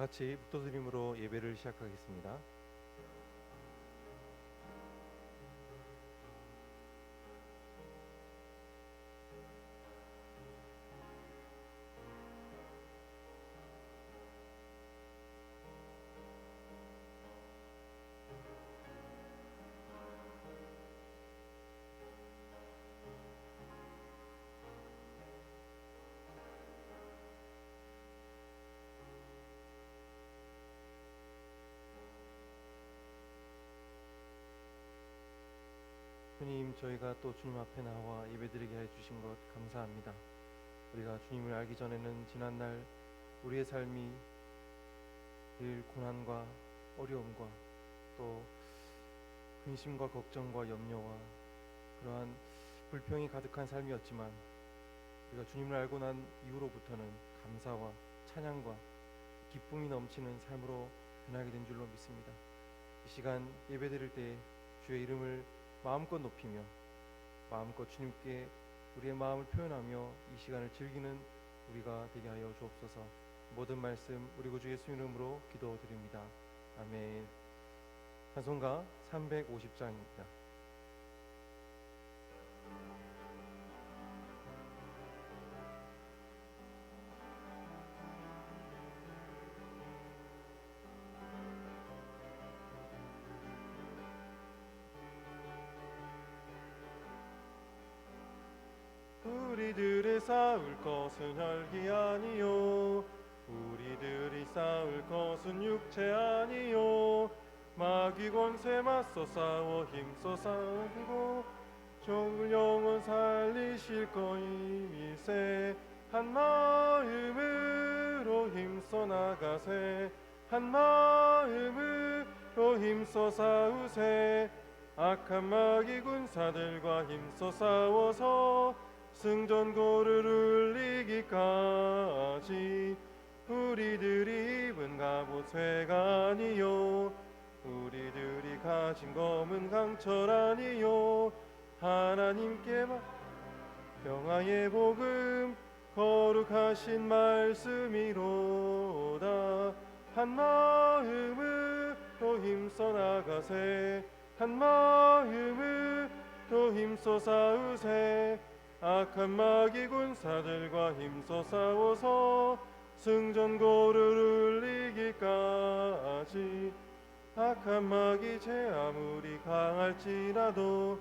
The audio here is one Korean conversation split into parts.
같이 묵도드림으로 예배를 시작하겠습니다. 주님, 저희가 또 주님 앞에 나와 예배드리게 해주신 것 감사합니다. 우리가 주님을 알기 전에는 지난날 우리의 삶이 늘 고난과 어려움과 또 근심과 걱정과 염려와 그러한 불평이 가득한 삶이었지만, 우리가 주님을 알고 난 이후로부터는 감사와 찬양과 기쁨이 넘치는 삶으로 변하게 된 줄로 믿습니다. 이 시간 예배드릴 때 주의 이름을 마음껏 높이며 마음껏 주님께 우리의 마음을 표현하며 이 시간을 즐기는 우리가 되게 하여 주옵소서. 모든 말씀 우리 구주 예수 이름으로 기도드립니다. 아멘. 찬송가 350장입니다. 우리들의 싸울 것은 혈기 아니요, 우리들이 싸울 것은 육체 아니요, 마귀 권세 맞서 싸워 힘써 싸우고 종을 영원 살리실 거임이세. 한 마음으로 힘써 나가세, 한 마음으로 힘써 싸우세. 악한 마귀 군사들과 힘써 싸워서 승전고를 울리기까지. 우리들이 입은 갑옷 쇠가 아니요, 우리들이 가진 검은 강철 아니요, 하나님께 평화의 복음 거룩하신 말씀이로다. 한 마음으로 힘써 나가세, 한 마음으로 힘써 싸우세. 악한 마귀 군사들과 힘써 싸워서 승전고를 울리기까지. 악한 마귀 제 아무리 강할지라도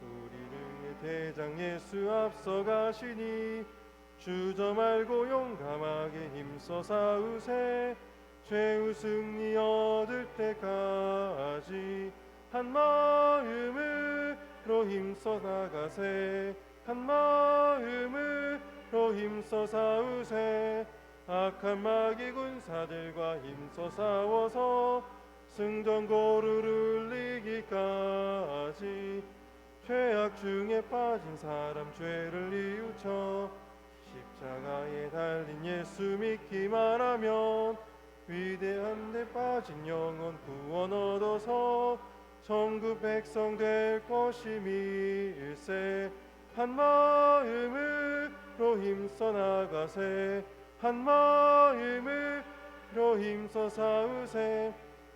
우리를 대장 예수 앞서 가시니 주저 말고 용감하게 힘써 싸우세. 최후 승리 얻을 때까지. 한 마음으로 힘써 나가세, 한 마음으로 힘써 싸우세. 악한 마귀 군사들과 힘써 싸워서 승전고를 울리기까지. 죄악 중에 빠진 사람 죄를 뉘우쳐 십자가에 달린 예수 믿기만 하면 위대한 데 빠진 영혼 구원 얻어서 천국 백성 될 것임일세. 한 마음으로 힘써 나가세, 한 마음으로 힘써 싸우세.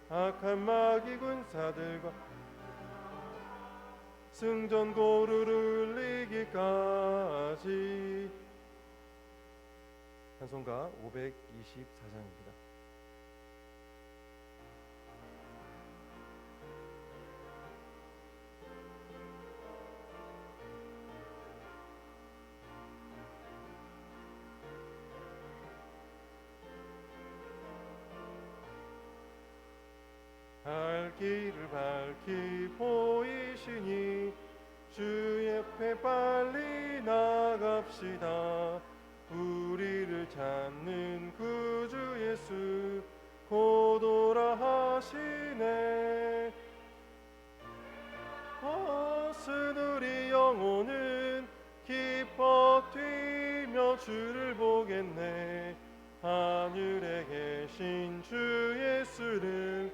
악한 마귀 군사들과 승전고를 울리기까지. 찬송가 524장입니다. 갈 길을 밝히 보이시니 주 옆에 빨리 나갑시다. 우리를 찾는 구주 예수 곧 오라 하시네. 벗은 우리 영혼은 기뻐 뛰며 주를 보겠네. 하늘에 계신 주 예수를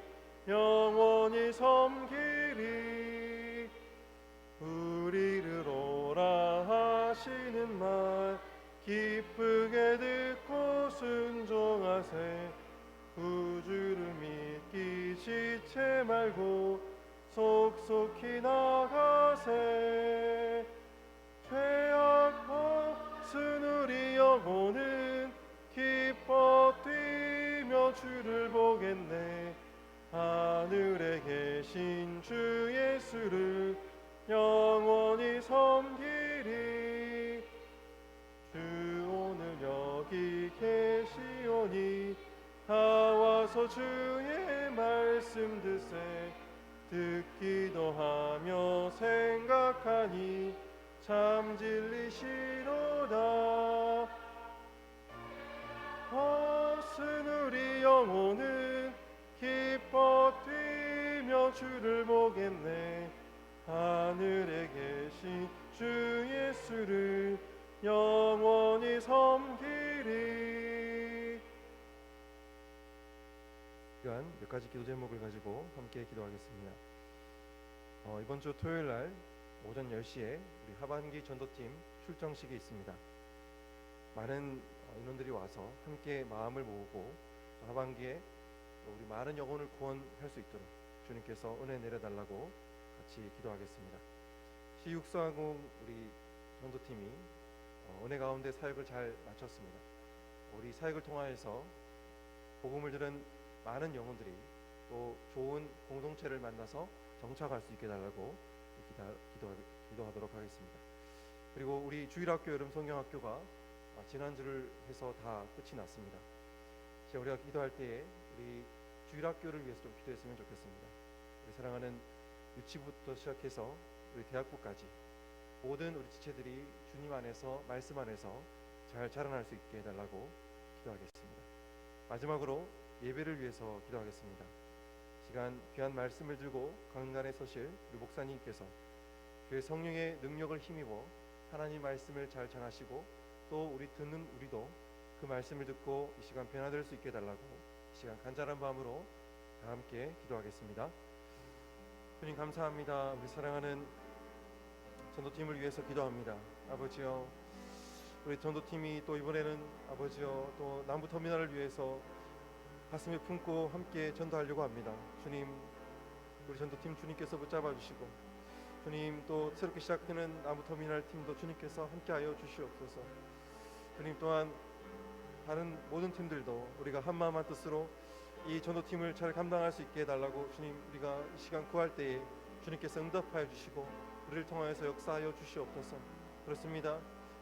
영원히 섬기리. 우리를 오라 하시는 말 기쁘게 듣고 순종하세. 구주를 믿기 지체 말고 속속히 나가세. 죄악 벗은 우리 영혼은 기뻐 뛰며 주를 보겠네. 하늘에 계신 주 예수를 영원히 섬기리. 주 오늘 여기 계시오니 다 와서 주의 말씀 듣세. 듣기도 하며 생각하니 참 진리시로다. 벗은 우리 영혼은 기뻐 뛰며 주를 보겠네. 하늘에 계신 주 예수를 영원히 섬기리. 이러한 몇 가지 기도 제목을 가지고 함께 기도하겠습니다. 이번 주 토요일 날 오전 10시에 우리 하반기 전도팀 출정식이 있습니다. 많은 인원들이 와서 함께 마음을 모으고 하반기에 우리 많은 영혼을 구원할 수 있도록 주님께서 은혜 내려달라고 같이 기도하겠습니다. C640 우리 전도팀이 은혜 가운데 사역을 잘 마쳤습니다. 우리 사역을 통하여서 복음을 들은 많은 영혼들이 또 좋은 공동체를 만나서 정착할 수 있게 달라고 기도하도록 하겠습니다. 그리고 우리 주일학교 여름 성경학교가 지난주를 해서 다 끝이 났습니다. 이제 우리가 기도할 때에 우리 주일학교를 위해서 좀 기도했으면 좋겠습니다. 우리 사랑하는 유치부터 시작해서 우리 대학부까지 모든 우리 지체들이 주님 안에서 말씀 안에서 잘 자라날 수 있게 해달라고 기도하겠습니다. 마지막으로 예배를 위해서 기도하겠습니다. 시간 귀한 말씀을 들고 강단에 서실 우리 목사님께서 주의 성령의 능력을 힘입어 하나님 말씀을 잘 전하시고 또 우리 듣는 우리도 그 말씀을 듣고 이 시간 변화될 수 있게 해달라고 이 시간 간절한 마음으로 다 함께 기도하겠습니다. 주님 감사합니다. 우리 사랑하는 전도팀을 위해서 기도합니다. 아버지여, 우리 전도팀이 또 이번에는 아버지여 또 남부터미널을 위해서 가슴에 품고 함께 전도하려고 합니다. 주님, 우리 전도팀 주님께서 붙잡아 주시고 주님 또 새롭게 시작되는 남부터미널 팀도 주님께서 함께하여 주시옵소서. 주님 또한 다른 모든 팀들도 우리가 한마음 한뜻으로 이 전도팀을 잘 감당할 수 있게 해달라고 주님 우리가 이 시간 구할 때에 주님께서 응답하여 주시고 우리를 통하여서 역사하여 주시옵소서. 그렇습니다.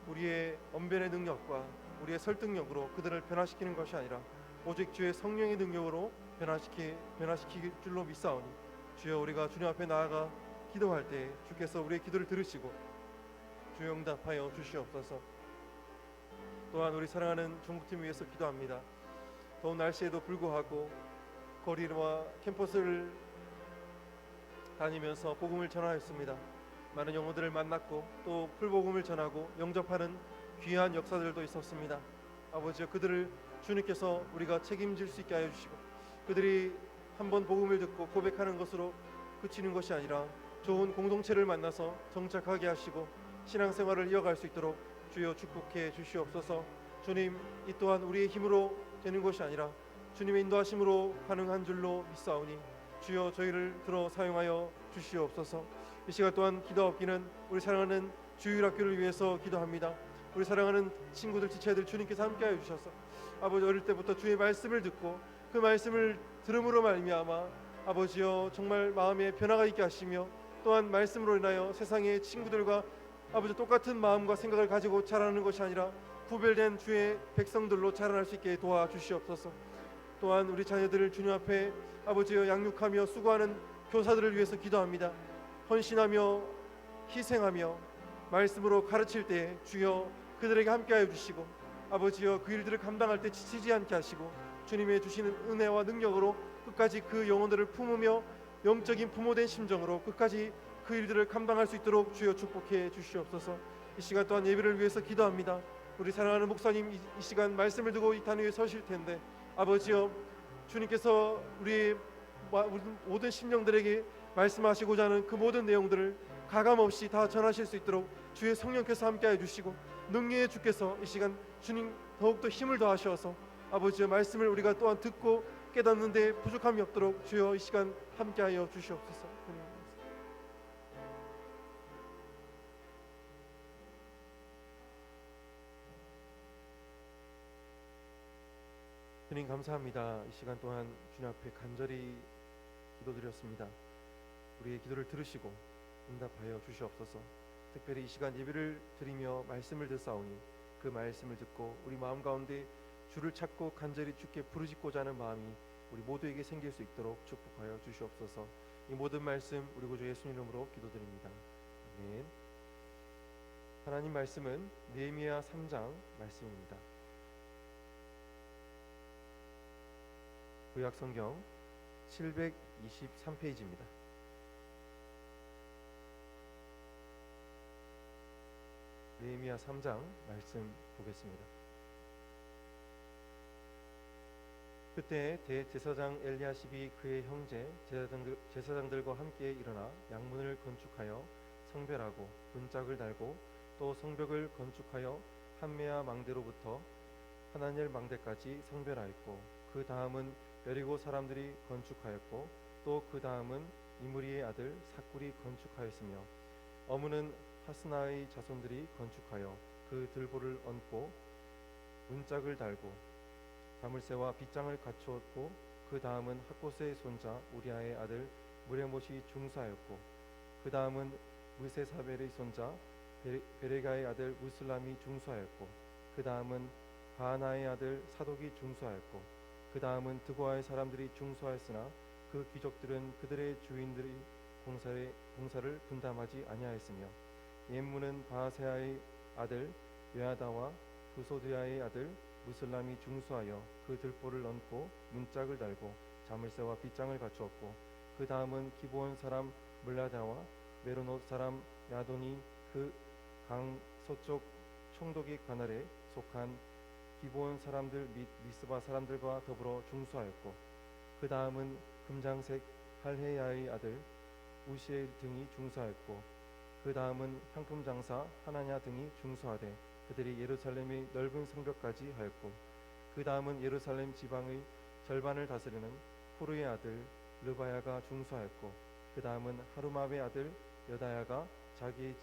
우리의 언변의 능력과 우리의 설득력으로 그들을 변화시키는 것이 아니라 오직 주의 성령의 능력으로 변화시킬 줄로 믿사오니 주여 우리가 주님 앞에 나아가 기도할 때 주께서 우리의 기도를 들으시고 주여 응답하여 주시옵소서. 또한 우리 사랑하는 전국팀 위해서 기도합니다. 더운 날씨에도 불구하고 거리와 캠퍼스를 다니면서 복음을 전하였습니다. 많은 영혼들을 만났고 또 풀복음을 전하고 영접하는 귀한 역사들도 있었습니다. 아버지여, 그들을 주님께서 우리가 책임질 수 있게 하여 주시고 그들이 한번 복음을 듣고 고백하는 것으로 그치는 것이 아니라 좋은 공동체를 만나서 정착하게 하시고 신앙생활을 이어갈 수 있도록 주여 축복해 주시옵소서. 주님, 이 또한 우리의 힘으로 되는 것이 아니라 주님의 인도하심으로 가능한 줄로 믿사오니 주여 저희를 들어 사용하여 주시옵소서. 이 시간 또한 기도하옵기는 우리 사랑하는 주일학교를 위해서 기도합니다. 우리 사랑하는 친구들, 지체들 주님께서 함께하여 주셔서 아버지 어릴 때부터 주의 말씀을 듣고 그 말씀을 들음으로 말미암아 아버지여 정말 마음에 변화가 있게 하시며 또한 말씀으로 인하여 세상의 친구들과 아버지 똑같은 마음과 생각을 가지고 자라는 것이 아니라 구별된 주의 백성들로 자라날 수 있게 도와주시옵소서. 또한 우리 자녀들을 주님 앞에 아버지여 양육하며 수고하는 교사들을 위해서 기도합니다. 헌신하며 희생하며 말씀으로 가르칠 때 주여 그들에게 함께하여 주시고 아버지여 그 일들을 감당할 때 지치지 않게 하시고 주님의 주시는 은혜와 능력으로 끝까지 그 영혼들을 품으며 영적인 부모된 심정으로 끝까지 그 일들을 감당할 수 있도록 주여 축복해 주시옵소서. 이 시간 또한 예배를 위해서 기도합니다. 우리 사랑하는 목사님 이 시간 말씀을 두고 이 단위에 서실 텐데 아버지여 주님께서 우리 모든 심령들에게 말씀하시고자 하는 그 모든 내용들을 가감없이 다 전하실 수 있도록 주의 성령께서 함께해 주시고 능력의 주께서 이 시간 주님 더욱더 힘을 더하셔서 아버지의 말씀을 우리가 또한 듣고 깨닫는데 부족함이 없도록 주여 이 시간 함께하여 주시옵소서. 주님 감사합니다. 이 시간 동안 주님 앞에 간절히 기도드렸습니다. 우리의 기도를 들으시고 응답하여 주시옵소서. 특별히 이 시간 예배를 드리며 말씀을 듣사오니 그 말씀을 듣고 우리 마음 가운데 주를 찾고 간절히 주께 부르짖고자 하는 마음이 우리 모두에게 생길 수 있도록 축복하여 주시옵소서. 이 모든 말씀 우리 구주 예수님 이름으로 기도드립니다. 아멘. 하나님 말씀은 느헤미야 3장 말씀입니다. 구약 성경 723페이지입니다. 느헤미야 3장 말씀 보겠습니다. 그때 대제사장 엘리야십이 그의 형제 제사장들과 함께 일어나 양문을 건축하여 성별하고 문짝을 달고 또 성벽을 건축하여 한메아 망대로부터 하나넬 망대까지 성별하였고 그 다음은 여리고 사람들이 건축하였고 또 그 다음은 이므리의 아들 삭굴이 건축하였으며 어무는 하스나의 자손들이 건축하여 그 들보를 얹고 문짝을 달고 자물쇠와 빗장을 갖추었고 그 다음은 학곳의 손자 우리아의 아들 무레못이 중수하였고 그 다음은 무세사벨의 손자 베레가의 아들 무슬람이 중수하였고 그 다음은 바하나의 아들 사독이 중수하였고 그 다음은 드고아의 사람들이 중수하였으나 그 귀족들은 그들의 주인들이 공사를 분담하지 아니하였으며 옛문은 바하세아의 아들 요야다와 부소드야의 아들 무슬람이 중수하여 그 들보를 얹고 문짝을 달고 자물쇠와 빗장을 갖추었고 그 다음은 기브온 사람 물라다와 메로노 사람 야돈이 그 강 서쪽 총독의 관할에 속한 기브온 사람들 및 미스바 사람들과 더불어 중수하였고 그 다음은 금장색 할헤야의 아들 우시엘 등이 중수하였고 그 다음은 향품 장사 하나냐 등이 중수하되 그들이 예루살렘의 넓은 성벽까지 하였고 그 다음은 예루살렘 지방의 절반을 다스리는 후르의 아들 르바야가 중수하였고 그 다음은 하루마의 아들 여다야가 자기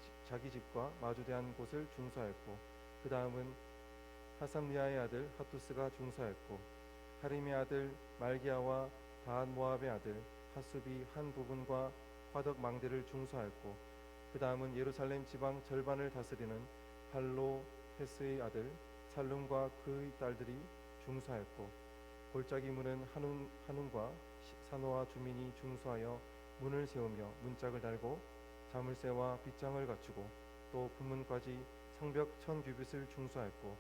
집과 마주대한 곳을 중수하였고 그 다음은 하삼리아의 아들 하투스가 중수하였고 하림의 아들 말기야와 바한 모압의 아들 하숲이 한 부분과 화덕 망대를 중수하였고 그 다음은 예루살렘 지방 절반을 다스리는 할로 헤스의 아들 살룸과 그의 딸들이 중수하였고 골짜기 문은 한움과 사노아 주민이 중수하여 문을 세우며 문짝을 달고 자물쇠와 빗장을 갖추고 또 분문까지 성벽 1000규빗을 중수하였고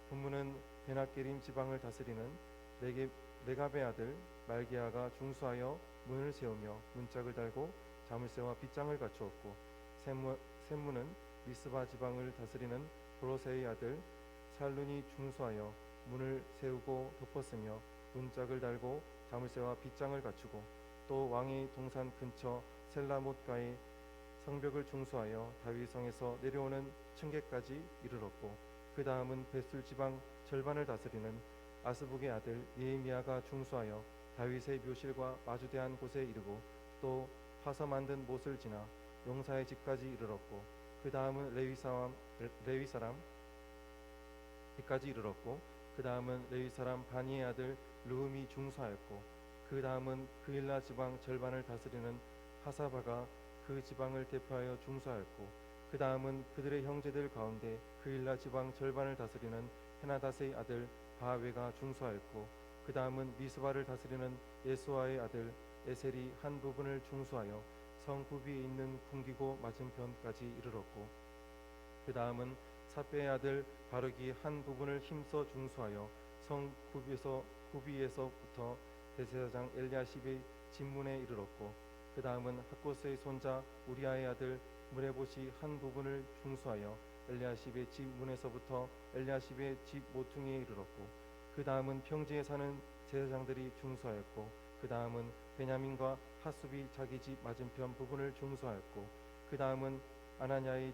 분문은 베나게림 지방을 다스리는 레갑의 아들 말기야가 중수하여 문을 세우며 문짝을 달고 자물쇠와 빗장을 갖추었고 샘문은 미스바 지방을 다스리는 브로세의 아들 살룬이 중수하여 문을 세우고 덮었으며 문짝을 달고 자물쇠와 빗장을 갖추고 또 왕의 동산 근처 셀라못가의 성벽을 중수하여 다윗성에서 내려오는 층계까지 이르렀고 그 다음은 벳술 지방 절반을 다스리는 아스북의 아들 느헤미야가 중수하여 다윗의 묘실과 마주대한 곳에 이르고 또 파서 만든 못을 지나 용사의 집까지 이르렀고 그 다음은 레위 사람 집까지 이르렀고 그 다음은 레위 사람 바니의 아들 르훔이 중수하였고 그 다음은 그일라 지방 절반을 다스리는 하사바가 그 지방을 대표하여 중수하였고 그 다음은 그들의 형제들 가운데 그일라 지방 절반을 다스리는 헤나닷의 아들 바하웨가 중수하였고 그 다음은 미스바를 다스리는 예수아의 아들 에셀이 한 부분을 중수하여 성 구비에 있는 궁기고 맞은편까지 이르렀고 그 다음은 사베의 아들 바르기 한 부분을 힘써 중수하여 성 구비에서부터 대제사장 엘리야십의 집문에 이르렀고 그 다음은 학곳의 손자 우리아의 아들 무레봇이 한 부분을 중수하여 엘리야십의 집 문에서부터 엘리야십의 집 모퉁이에 이르렀고 그 다음은 평지에 사는 제사장들이 중수하였고 그 다음은 베냐민과 하숲이 자기 집 맞은편 부분을 중수하였고 그 다음은 아나냐의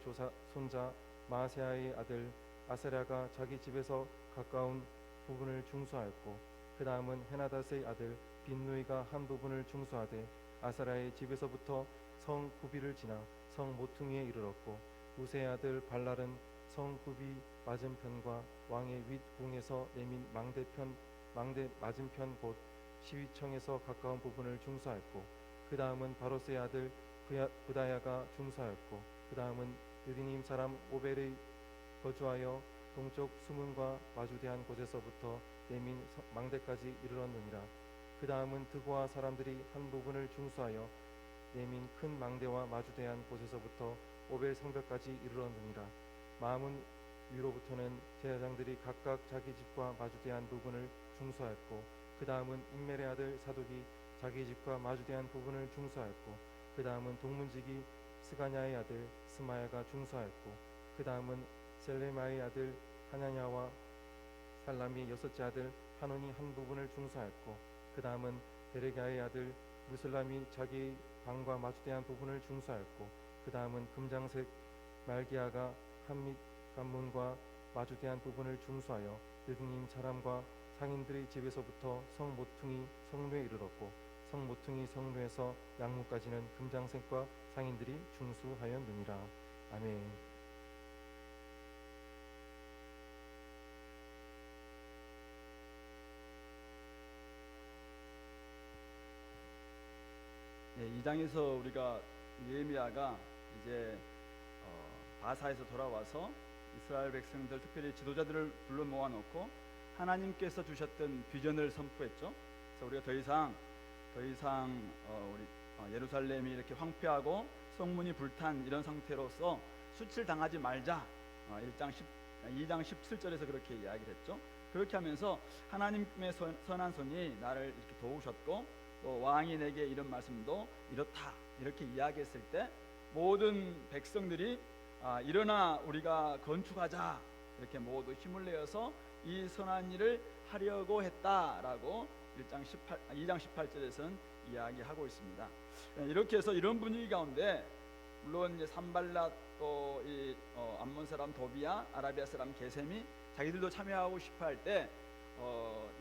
손자 마세아의 아들 아사랴가 자기 집에서 가까운 부분을 중수하였고 그 다음은 헤나닷의 아들 빈누이가 한 부분을 중수하되 아사라의 집에서부터 성 구비를 지나 성 모퉁이에 이르렀고 우세의 아들 발랄은 성 구비 맞은편과 왕의 윗궁에서 내민 망대 맞은편 곧 시위청에서 가까운 부분을 중수하였고 그 다음은 바로스의 아들 부다야가 중수하였고 그 다음은 느디님 사람 오벨의 거주하여 동쪽 수문과 마주대한 곳에서부터 내민 망대까지 이르렀느니라. 그 다음은 드고아 사람들이 한 부분을 중수하여 내민 큰 망대와 마주대한 곳에서부터 오벨 성벽까지 이르렀느니라. 마문 위로부터는 제사장들이 각각 자기 집과 마주대한 부분을 중수하였고 그 다음은 임멜의 아들 사독이 자기 집과 마주대한 부분을 중수하였고 그 다음은 동문지기 스가냐의 아들 스마야가 중수하였고 그 다음은 셀레마의 아들 하냐냐와 살람이 여섯째 아들 하논이 한 부분을 중수하였고 그 다음은 베레가의 아들 무슬람이 자기 방과 마주대한 부분을 중수하였고 그 다음은 금장색 말기야가 한밑 관문과 마주대한 부분을 중수하여 느디님 사람과 상인들의 집에서부터 성 모퉁이 성루에 이르렀고 성 모퉁이 성루에서 양무까지는 금장색과 상인들이 중수하였느니라. 아멘. 예, 이 장에서 우리가 느헤미야가 이제 바사에서 돌아와서 이스라엘 백성들, 특별히 지도자들을 불러 모아놓고 하나님께서 주셨던 비전을 선포했죠. 그래서 우리가 더 이상 우리 예루살렘이 이렇게 황폐하고 성문이 불탄 이런 상태로서 수치를 당하지 말자. 2장 17절에서 그렇게 이야기를 했죠. 그렇게 하면서 하나님의 선한 손이 나를 이렇게 도우셨고 또 왕이 내게 이런 말씀도 이렇다 이렇게 이야기했을 때 모든 백성들이 일어나 우리가 건축하자 이렇게 모두 힘을 내어서 이 선한 일을 하려고 했다라고 2장 18절에서는 이야기하고 있습니다. 이렇게 해서 이런 분위기 가운데 물론 이제 산발랏 또 이 암몬 사람 도비야, 아라비아 사람 게셈이 자기들도 참여하고 싶어할 때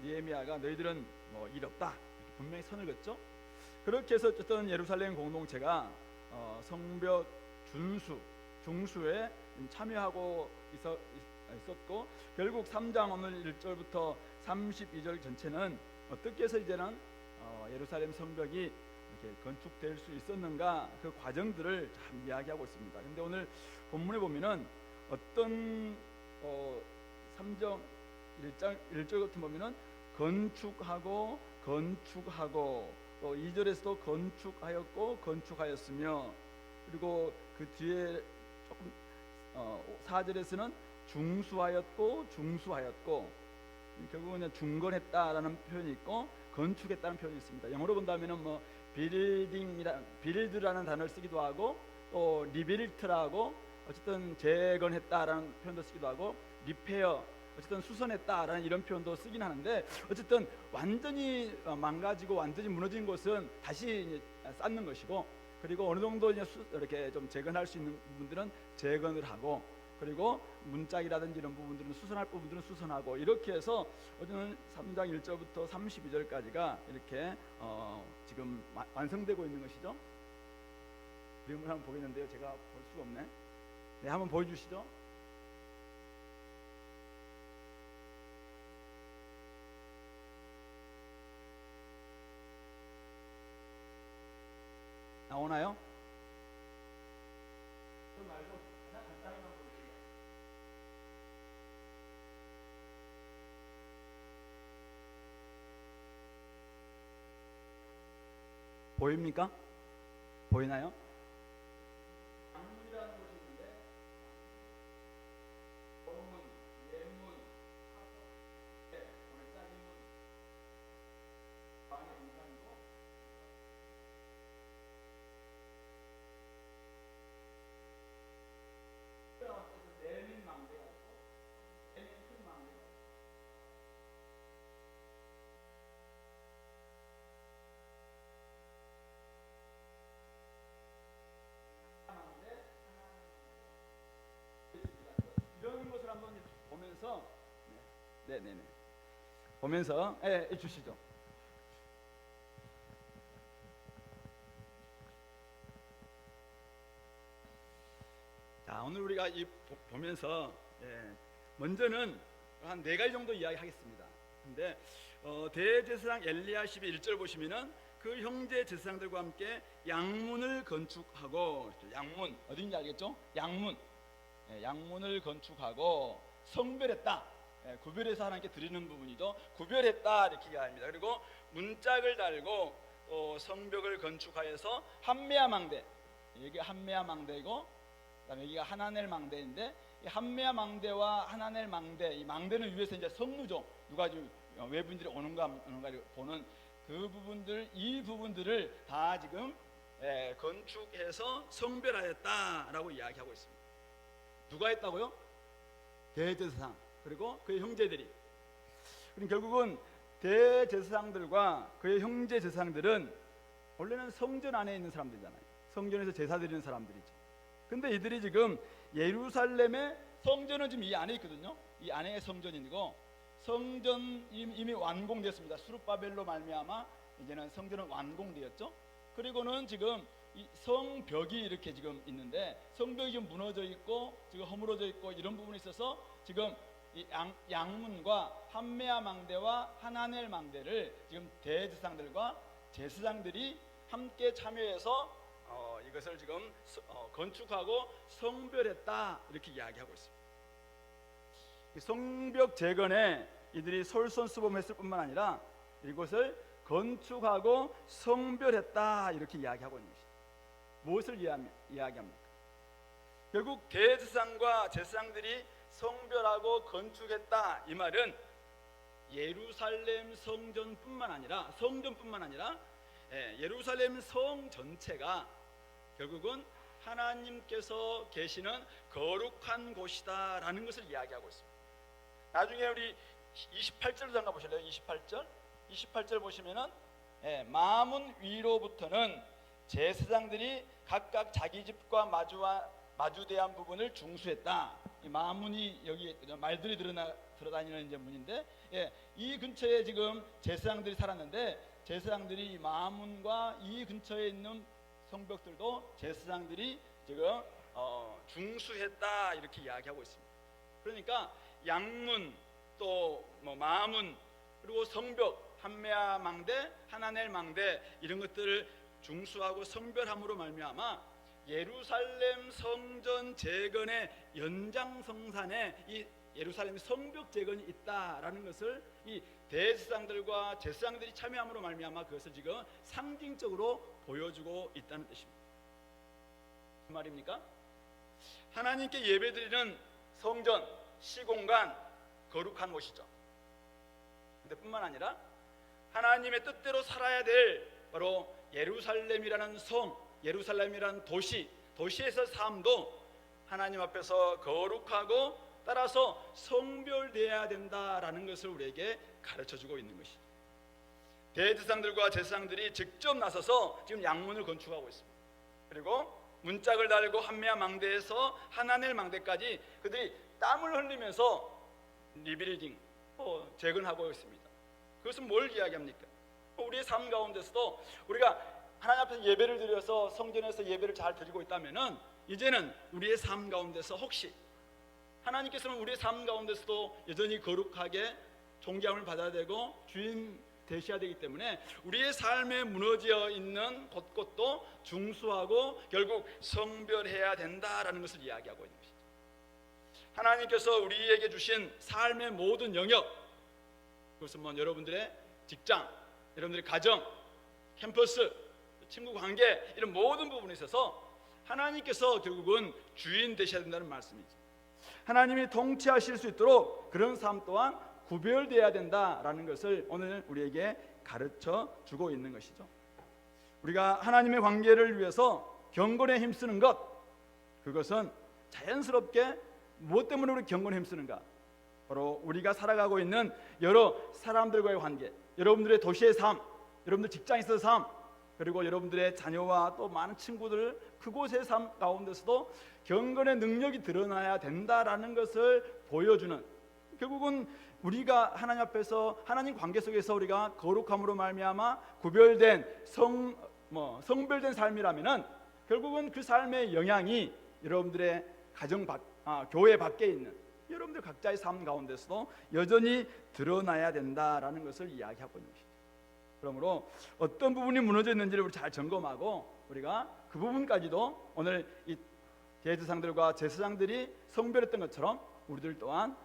느헤미야가 너희들은 뭐 일 없다 이렇게 분명히 선을 긋죠. 그렇게 해서 어쨌든 예루살렘 공동체가 성벽 중수에 참여하고 있었고 결국 3장 오늘 1절부터 32절 전체는 어떻게 해서 이제는 예루살렘 성벽이 이렇게 건축될 수 있었는가 그 과정들을 참 이야기하고 있습니다. 그런데 오늘 본문에 보면은 어떤 3장 1절부터 보면은 건축하고 또 2절에서도 건축하였고 건축하였으며 그리고 그 뒤에 조금 4절에서는 중수하였고 결국은 중건했다라는 표현이 있고 건축했다는 표현이 있습니다. 영어로 본다면은 뭐 빌드라는 단어를 쓰기도 하고 또 리빌트라고 어쨌든 재건했다라는 표현도 쓰기도 하고 리페어 어쨌든 수선했다라는 이런 표현도 쓰긴 하는데 어쨌든 완전히 망가지고 완전히 무너진 것은 다시 쌓는 것이고 그리고 어느 정도 이렇게 좀 재건할 수 있는 부분들은 재건을 하고 그리고 문짝이라든지 이런 부분들은 수선할 부분들은 수선하고 이렇게 해서 오늘 3장 1절부터 32절까지가 이렇게 지금 완성되고 있는 것이죠. 그림을 한번 보겠는데요. 제가 볼 수가 없네. 네, 한번 보여주시죠. 나오나요? 그 말고 그냥 간단히만 보여주세요. 보입니까? 보이나요? 방문이라는 곳이 있는데 본문, 예문, 골짜기문, 방의 문상이고 내민 망대가 있고 내민 큰 망대가 있고 이런 것을 한번 보면서 네네네 보면서 주시죠. 자, 오늘 우리가 보면서 먼저는 한 4가지 정도 이야기하겠습니다. 근데 대제사장 엘리야십의 1절 보시면은 그 형제 제사장들과 함께 양문을 건축하고, 양문 어딘지 알겠죠? 양문을 건축하고 성별했다. 구별해서 하나님께 드리는 부분이죠. 구별했다 이렇게 이야기합니다. 그리고 문짝을 달고 성벽을 건축하여서 한메아 망대, 여기 한메아 망대이고 그다음에 여기가 하나넬 망대인데, 이 한메아 망대와 하나넬 망대, 이 망대는 위에서 이제 성루죠. 누가 지금 외부인들이 오는가 보는 그 부분들, 이 부분들을 다 지금 건축해서 성별하였다라고 이야기하고 있습니다. 누가 했다고요? 대제사장 그리고 그의 형제들이. 그럼 결국은 대제사장들과 그의 형제 제사장들은 원래는 성전 안에 있는 사람들이잖아요. 성전에서 제사 드리는 사람들이죠. 근데 이들이 지금 예루살렘의 성전은 지금 이 안에 있거든요. 이 안에 성전이고, 성전 이미 완공됐습니다. 수룹바벨로 말미암아 이제는 성전은 완공되었죠. 그리고는 지금 이 성벽이 이렇게 지금 있는데, 성벽이 좀 무너져 있고 지금 허물어져 있고 이런 부분이 있어서 지금 이 양문과 한메아 망대와 하나넬 망대를 지금 대제사장들과 제사장들이 함께 참여해서 이것을 지금 건축하고 성별했다 이렇게 이야기하고 있습니다. 성벽 재건에 이들이 솔선수범했을 뿐만 아니라 이것을 건축하고 성별했다 이렇게 이야기하고 있는 것입니다. 무엇을 이야기합니까? 결국 대제사장과 제사장들이 성별하고 건축했다, 이 말은 예루살렘 성전뿐만 아니라 예루살렘 성 전체가 결국은 하나님께서 계시는 거룩한 곳이다라는 것을 이야기하고 있습니다. 나중에 우리 28절로 잠깐 보실래요? 28절 보시면은 마문 위로부터는 제사장들이 각각 자기 집과 마주대한 부분을 중수했다. 이 마문이 여기 말들이 들어다니는 이제 문인데, 이 근처에 지금 제사장들이 살았는데, 제사장들이 이 마문과 이 근처에 있는 성벽들도 제사장들이 지금 중수했다 이렇게 이야기하고 있습니다. 그러니까 양문, 또 마문, 그리고 성벽, 한메아 망대, 하나넬 망대, 이런 것들을 중수하고 성별함으로 말미암아 예루살렘 성전 재건의 연장성산에 이 예루살렘 성벽 재건이 있다라는 것을 이 대제사장들과 제사장들이 참여함으로 말미암아 그것을 지금 상징적으로 보여주고 있다는 뜻입니다. 무슨 말입니까? 하나님께 예배드리는 성전, 시공간, 거룩한 곳이죠. 근데 뿐만 아니라 하나님의 뜻대로 살아야 될 바로 예루살렘이라는 성, 예루살렘이라는 도시에서 삶도 하나님 앞에서 거룩하고 따라서 성별되어야 된다라는 것을 우리에게 가르쳐주고 있는 것이죠. 대제사장들과 제사장들이 직접 나서서 지금 양문을 건축하고 있습니다. 그리고 문짝을 달고 한메아 망대에서 하나넬 망대까지 그들이 땀을 흘리면서 리빌딩, 재건하고 있습니다. 그것은 뭘 이야기합니까? 우리의 삶 가운데서도 우리가 하나님 앞에서 예배를 드려서 성전에서 예배를 잘 드리고 있다면은 이제는 우리의 삶 가운데서 혹시 하나님께서는 우리의 삶 가운데서도 여전히 거룩하게 존경을 받아야 되고 주인 되셔야 되기 때문에 우리의 삶에 무너져 있는 곳곳도 중수하고 결국 성별해야 된다라는 것을 이야기하고 있는 것이죠. 하나님께서 우리에게 주신 삶의 모든 영역, 그것은 여러분들의 직장, 여러분들의 가정, 캠퍼스, 친구 관계, 이런 모든 부분에 있어서 하나님께서 결국은 주인 되셔야 된다는 말씀이죠. 하나님이 통치하실 수 있도록 그런 삶 또한 구별되어야 된다라는 것을 오늘 우리에게 가르쳐 주고 있는 것이죠. 우리가 하나님의 관계를 위해서 경건에 힘쓰는 것, 그것은 자연스럽게 무엇 때문에 우리 경건에 힘쓰는가? 바로 우리가 살아가고 있는 여러 사람들과의 관계, 여러분들의 도시의 삶, 여러분들 직장에서의 삶, 그리고 여러분들의 자녀와 또 많은 친구들 그곳의 삶 가운데서도 경건의 능력이 드러나야 된다라는 것을 보여주는, 결국은 우리가 하나님 앞에서 하나님 관계 속에서 우리가 거룩함으로 말미암아 구별된 성별된 삶이라면은 결국은 그 삶의 영향이 여러분들의 교회 밖에 있는 여러분들 각자의 삶 가운데서도 여전히 드러나야 된다라는 것을 이야기하고 있는 것이죠. 그러므로 어떤 부분이 무너져 있는지를 우리 잘 점검하고 우리가 그 부분까지도 오늘 이 대제사장들과 제사장들이 성별했던 것처럼 우리들 또한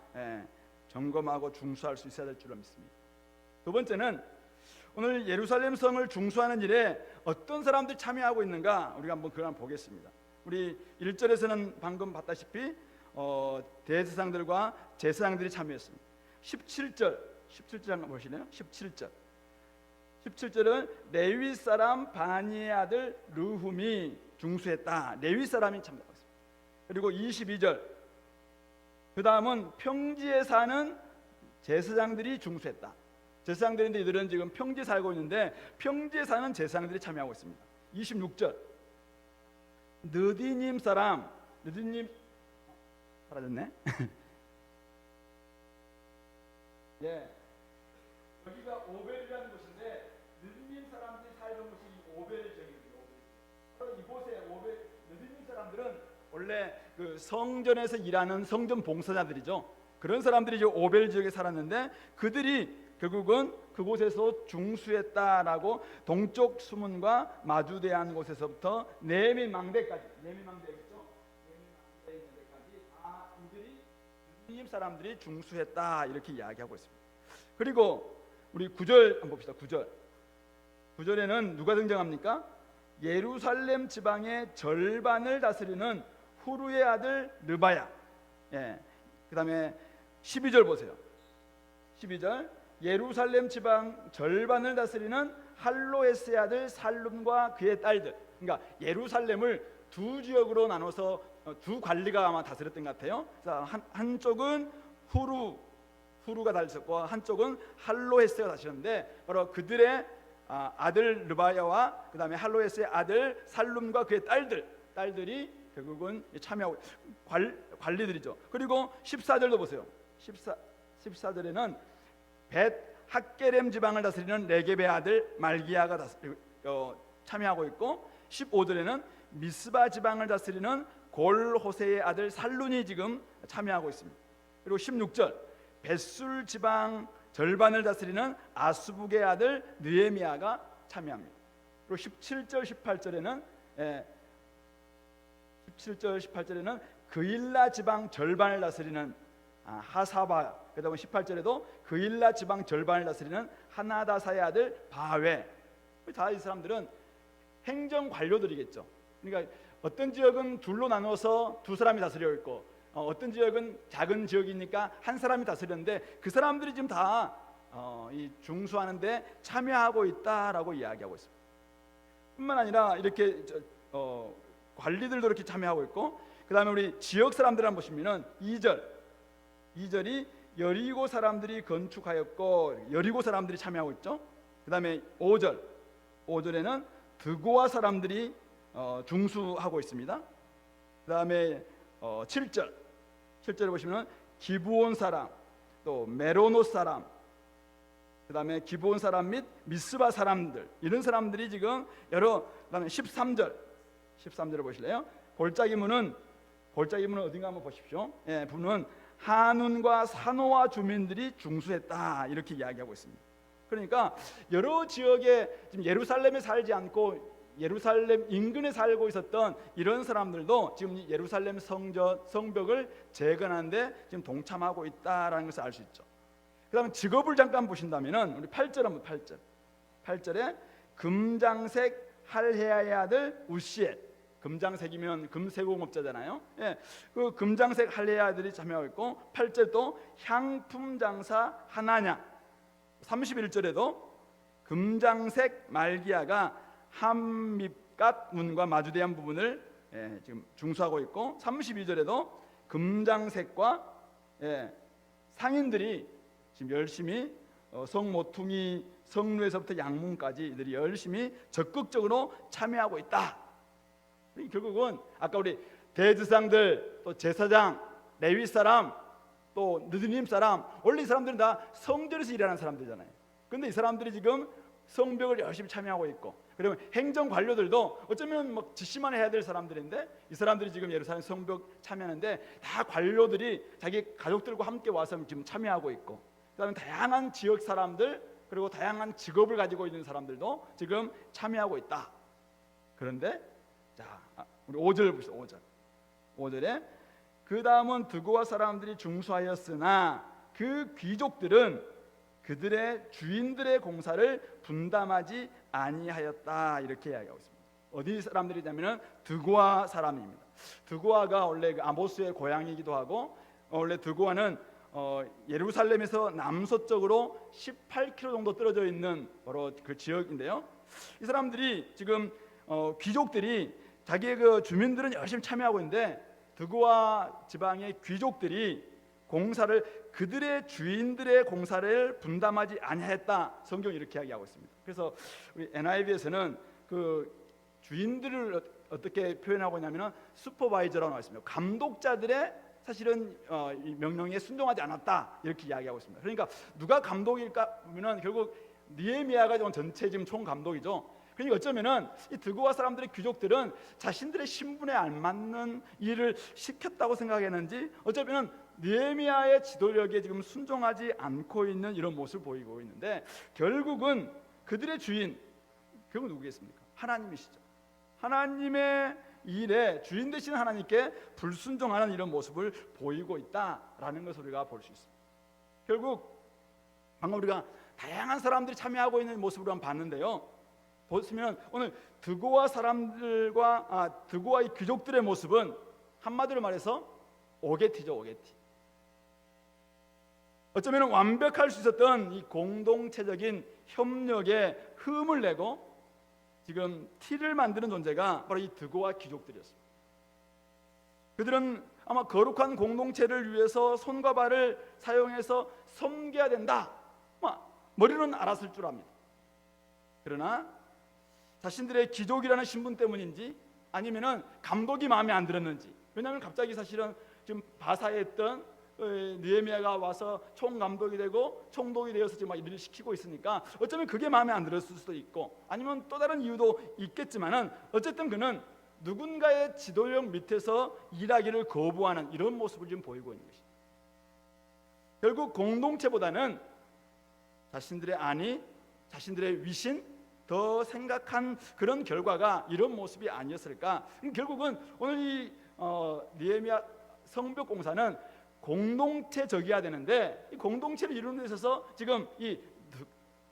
점검하고 중수할 수 있어야 될 줄로 믿습니다. 두 번째는 오늘 예루살렘 성을 중수하는 일에 어떤 사람들이 참여하고 있는가 우리가 한번 그걸 한번 보겠습니다. 우리 1절에서는 방금 봤다시피 대제사장들과 제사장들이 참여했습니다. 17절 한번 보시네요. 17절은 레위 사람 바니의 아들 르훔이 중수했다. 레위 사람이 참여하고 있습니다. 그리고 22절 그 다음은 평지에 사는 제사장들이 중수했다. 제사장들인데 이들은 지금 평지에 살고 있는데 평지에 사는 제사장들이 참여하고 있습니다. 26절 느디님 사람 느디님 사라졌네. 예, 여기가 오벨이라는 곳인데 느디님 사람들이 살던 곳이 오벨 지역입니다. 바로 이곳에 느디님 사람들은 원래 그 성전에서 일하는 성전 봉사자들이죠. 그런 사람들이 이제 오벨 지역에 살았는데 그들이 결국은 그곳에서 중수했다라고 동쪽 수문과 마주대한 곳에서부터 네미망대까지 네미망대겠죠. 네미망대까지 이들이 느디님 사람들이 중수했다 이렇게 이야기하고 있습니다. 그리고 우리 9절 한번 봅시다. 9절에는 누가 등장합니까? 예루살렘 지방의 절반을 다스리는 후루의 아들 르바야. 그 다음에 12절 보세요. 12절 예루살렘 지방 절반을 다스리는 할로에스의 아들 살룸과 그의 딸들. 그러니까 예루살렘을 두 지역으로 나눠서 두 관리가 아마 다스렸던 것 같아요. 한쪽은 후루가 다스렸고 한쪽은 할로에스가 다스렸는데 바로 그들의 아들 르바야와 그 다음에 할로에스의 아들 살룸과 그의 딸들이 결국은 참여하고 관리들이죠. 그리고 14절도 보세요. 14절에는 벳 학게렘 지방을 다스리는 레geb의 아들 말기야가 참여하고 있고 15절에는 미스바 지방을 다스리는 골호세의 아들 살룬이 지금 참여하고 있습니다. 그리고 16절 벳술 지방 절반을 다스리는 아스북의 아들 느헤미야가 참여합니다. 그리고 17절 18절에는 그일라 지방 절반을 다스리는 하사바, 그다음에 18절에도 그일라 지방 절반을 다스리는 하나다사의 아들 바웨. 다 이 사람들은 행정 관료들이겠죠. 그러니까 어떤 지역은 둘로 나눠서 두 사람이 다스리고 있고 어떤 지역은 작은 지역이니까 한 사람이 다스렸는데 그 사람들이 지금 다 이 중수하는데 참여하고 있다라고 이야기하고 있습니다. 뿐만 아니라 이렇게 관리들도 이렇게 참여하고 있고 그 다음에 우리 지역 사람들 한번 보시면은 2절이 여리고 사람들이 건축하였고 여리고 사람들이 참여하고 있죠. 그 다음에 5절에는 드고아 사람들이 중수하고 있습니다. 그 다음에 7절에 보시면 기브온 사람, 또 메로노 사람, 그 다음에 기브온 사람 및 미스바 사람들 이런 사람들이 지금 그 다음에 13절을 보실래요? 골짜기문은 어딘가 한번 보십시오. 문은 하눈과 사노아 주민들이 중수했다 이렇게 이야기하고 있습니다. 그러니까 여러 지역에 지금 예루살렘에 살지 않고 예루살렘 인근에 살고 있었던 이런 사람들도 지금 예루살렘 성벽을 재건하는데 지금 동참하고 있다라는 것을 알 수 있죠. 그다음에 직업을 잠깐 보신다면은 우리 8절 한번 8절에 금장색 할헤아의 아들 우시엘. 금장색이면 금세공업자잖아요. 그 금장색 할레야 아들이 참여하고 있고 8절도 향품 장사 하나냐. 31절에도 금장색 말기야가 함밉갓 문과 마주대한 부분을 지금 중수하고 있고 32절에도 금장색과 상인들이 지금 열심히 성모퉁이 성루에서부터 양문까지 이들이 열심히 적극적으로 참여하고 있다. 결국은 아까 우리 대제사장들 또 제사장 레위 사람 또 느드님 사람, 원래 이 사람들은 다 성전에서 일하는 사람들이잖아요. 근데 이 사람들이 지금 성벽을 열심히 참여하고 있고, 그러면 행정 관료들도 어쩌면 뭐 지시만 해야 될 사람들인데 이 사람들이 지금 예루살렘 성벽 참여하는데 다 관료들이 자기 가족들과 함께 와서 지금 참여하고 있고, 그다음에 다양한 지역 사람들 그리고 다양한 직업을 가지고 있는 사람들도 지금 참여하고 있다. 그런데 자, 우리 5절 보시죠. 5절에 그 다음은 드고아 사람들이 중수하였으나 그 귀족들은 그들의 주인들의 공사를 분담하지 아니하였다. 이렇게 이야기하고 있습니다. 어디 사람들이냐면은 드고아 사람입니다. 드고아가 원래 그 아모스의 고향이기도 하고, 원래 드고아는 예루살렘에서 남서쪽으로 18km 정도 떨어져 있는 바로 그 지역인데요. 이 사람들이 지금 귀족들이 자기의 그 주민들은 열심히 참여하고 있는데 드고아 지방의 귀족들이 공사를 그들의 주인들의 공사를 분담하지 아니했다. 성경이 이렇게 이야기하고 있습니다. 그래서 우리 NIV에서는 그 주인들을 어떻게 표현하고 있냐면은 슈퍼바이저라고 나와 있습니다. 감독자들의 사실은 이 명령에 순종하지 않았다 이렇게 이야기하고 있습니다. 그러니까 누가 감독일까 하면은 결국 느헤미야가 전체 지금 총 감독이죠. 그러니까 어쩌면은 이 드고아 사람들의 귀족들은 자신들의 신분에 알맞는 일을 시켰다고 생각했는지 어쩌면은 느헤미야의 지도력에 지금 순종하지 않고 있는 이런 모습을 보이고 있는데, 결국은 그들의 주인 결국 누구겠습니까? 하나님이시죠. 하나님의 일에 주인 되시는 하나님께 불순종하는 이런 모습을 보이고 있다라는 것을 우리가 볼 수 있습니다. 결국 방금 우리가 다양한 사람들이 참여하고 있는 모습을 한번 봤는데요. 보시면 오늘 드고아 사람들과 드고아의 귀족들의 모습은 한마디로 말해서 오게티죠. 오게티. 어쩌면 완벽할 수 있었던 이 공동체적인 협력에 흠을 내고 지금 티를 만드는 존재가 바로 이 드고아 귀족들이었습니다. 그들은 아마 거룩한 공동체를 위해서 손과 발을 사용해서 섬겨야 된다, 머리로는 알았을 줄 압니다. 그러나 자신들의 귀족이라는 신분 때문인지 아니면은 감독이 마음에 안 들었는지, 왜냐하면 갑자기 사실은 지금 바사에 있던 느헤미야가 와서 총감독이 되고 총독이 되어서 지금 막 일을 시키고 있으니까 어쩌면 그게 마음에 안 들었을 수도 있고, 아니면 또 다른 이유도 있겠지만은 어쨌든 그는 누군가의 지도력 밑에서 일하기를 거부하는 이런 모습을 지금 보이고 있는 것입니다. 결국 공동체보다는 자신들의 안위, 자신들의 위신 더 생각한 그런 결과가 이런 모습이 아니었을까. 결국은 오늘 이 느헤미야 성벽 공사는 공동체적이어야 되는데 이 공동체를 이루는 데 있어서 지금 이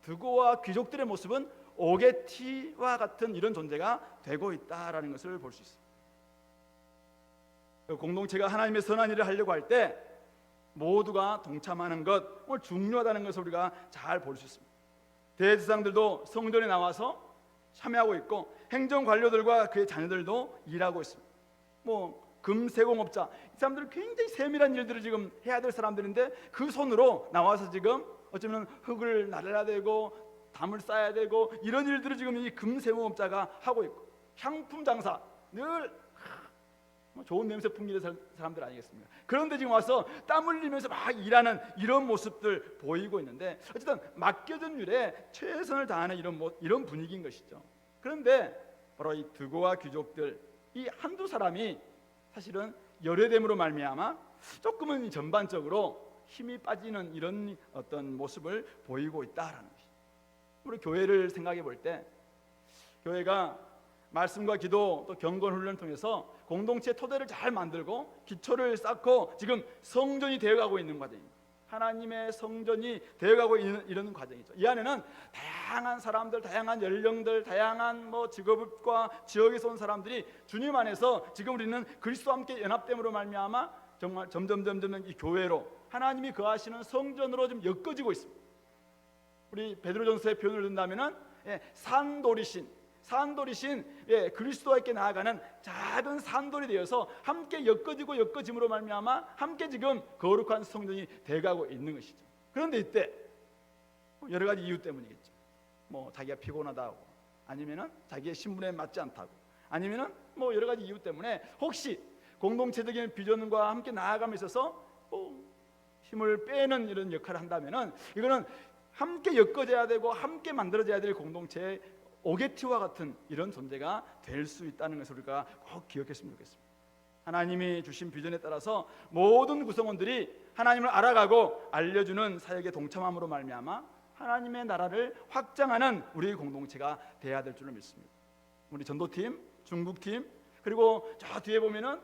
드고아 귀족들의 모습은 오게티와 같은 이런 존재가 되고 있다라는 것을 볼 수 있습니다. 공동체가 하나님의 선한 일을 하려고 할 때 모두가 동참하는 것 오늘 중요하다는 것을 우리가 잘 볼 수 있습니다. 대제사장들도 성전에 나와서 참여하고 있고 행정 관료들과 그의 자녀들도 일하고 있습니다. 금세공업자, 이 사람들은 굉장히 세밀한 일들을 지금 해야 될 사람들인데 그 손으로 나와서 지금 어쩌면 흙을 나르야 되고 담을 쌓아야 되고 이런 일들을 지금 이 금세공업자가 하고 있고, 향품 장사 늘 좋은 냄새 풍기는 사람들 아니겠습니까? 그런데 지금 와서 땀 흘리면서 막 일하는 이런 모습들 보이고 있는데 어쨌든 맡겨진 일에 최선을 다하는 이런 분위기인 것이죠. 그런데 바로 이 드고아 귀족들 이 한두 사람이 사실은 열애됨으로 말미암아 조금은 전반적으로 힘이 빠지는 이런 어떤 모습을 보이고 있다라는 것이죠. 우리 교회를 생각해 볼 때 교회가 말씀과 기도 또 경건 훈련을 통해서 공동체 토대를 잘 만들고 기초를 쌓고 지금 성전이 되어가고 있는 과정입니다. 하나님의 성전이 되어가고 있는 이런 과정이죠. 이 안에는 다양한 사람들, 다양한 연령들, 다양한 직업과 지역에서 온 사람들이 주님 안에서 지금 우리는 그리스도와 함께 연합됨으로 말미암아 정말 점점 이 교회로 하나님이 거하시는 성전으로 좀 엮어지고 있습니다. 우리 베드로전서의 표현을 든다면은 산돌이신 그리스도와 함께 나아가는 작은 산돌이 되어서 함께 엮어짐으로 말미암아 함께 지금 거룩한 성전이 돼가고 있는 것이죠. 그런데 이때 여러 가지 이유 때문이겠죠. 자기가 피곤하다고, 아니면은 자기의 신분에 맞지 않다고, 아니면은 여러 가지 이유 때문에 혹시 공동체적인 비전과 함께 나아감에 있어서 힘을 빼는 이런 역할을 한다면은 이거는 함께 엮어져야 되고 함께 만들어져야 될 공동체의 오게티와 같은 이런 존재가 될 수 있다는 것을 우리가 꼭 기억했으면 좋겠습니다. 하나님이 주신 비전에 따라서 모든 구성원들이 하나님을 알아가고 알려주는 사역에 동참함으로 말미암아 하나님의 나라를 확장하는 우리의 공동체가 돼야 될 줄로 믿습니다. 우리 전도팀, 중국팀, 그리고 저 뒤에 보면은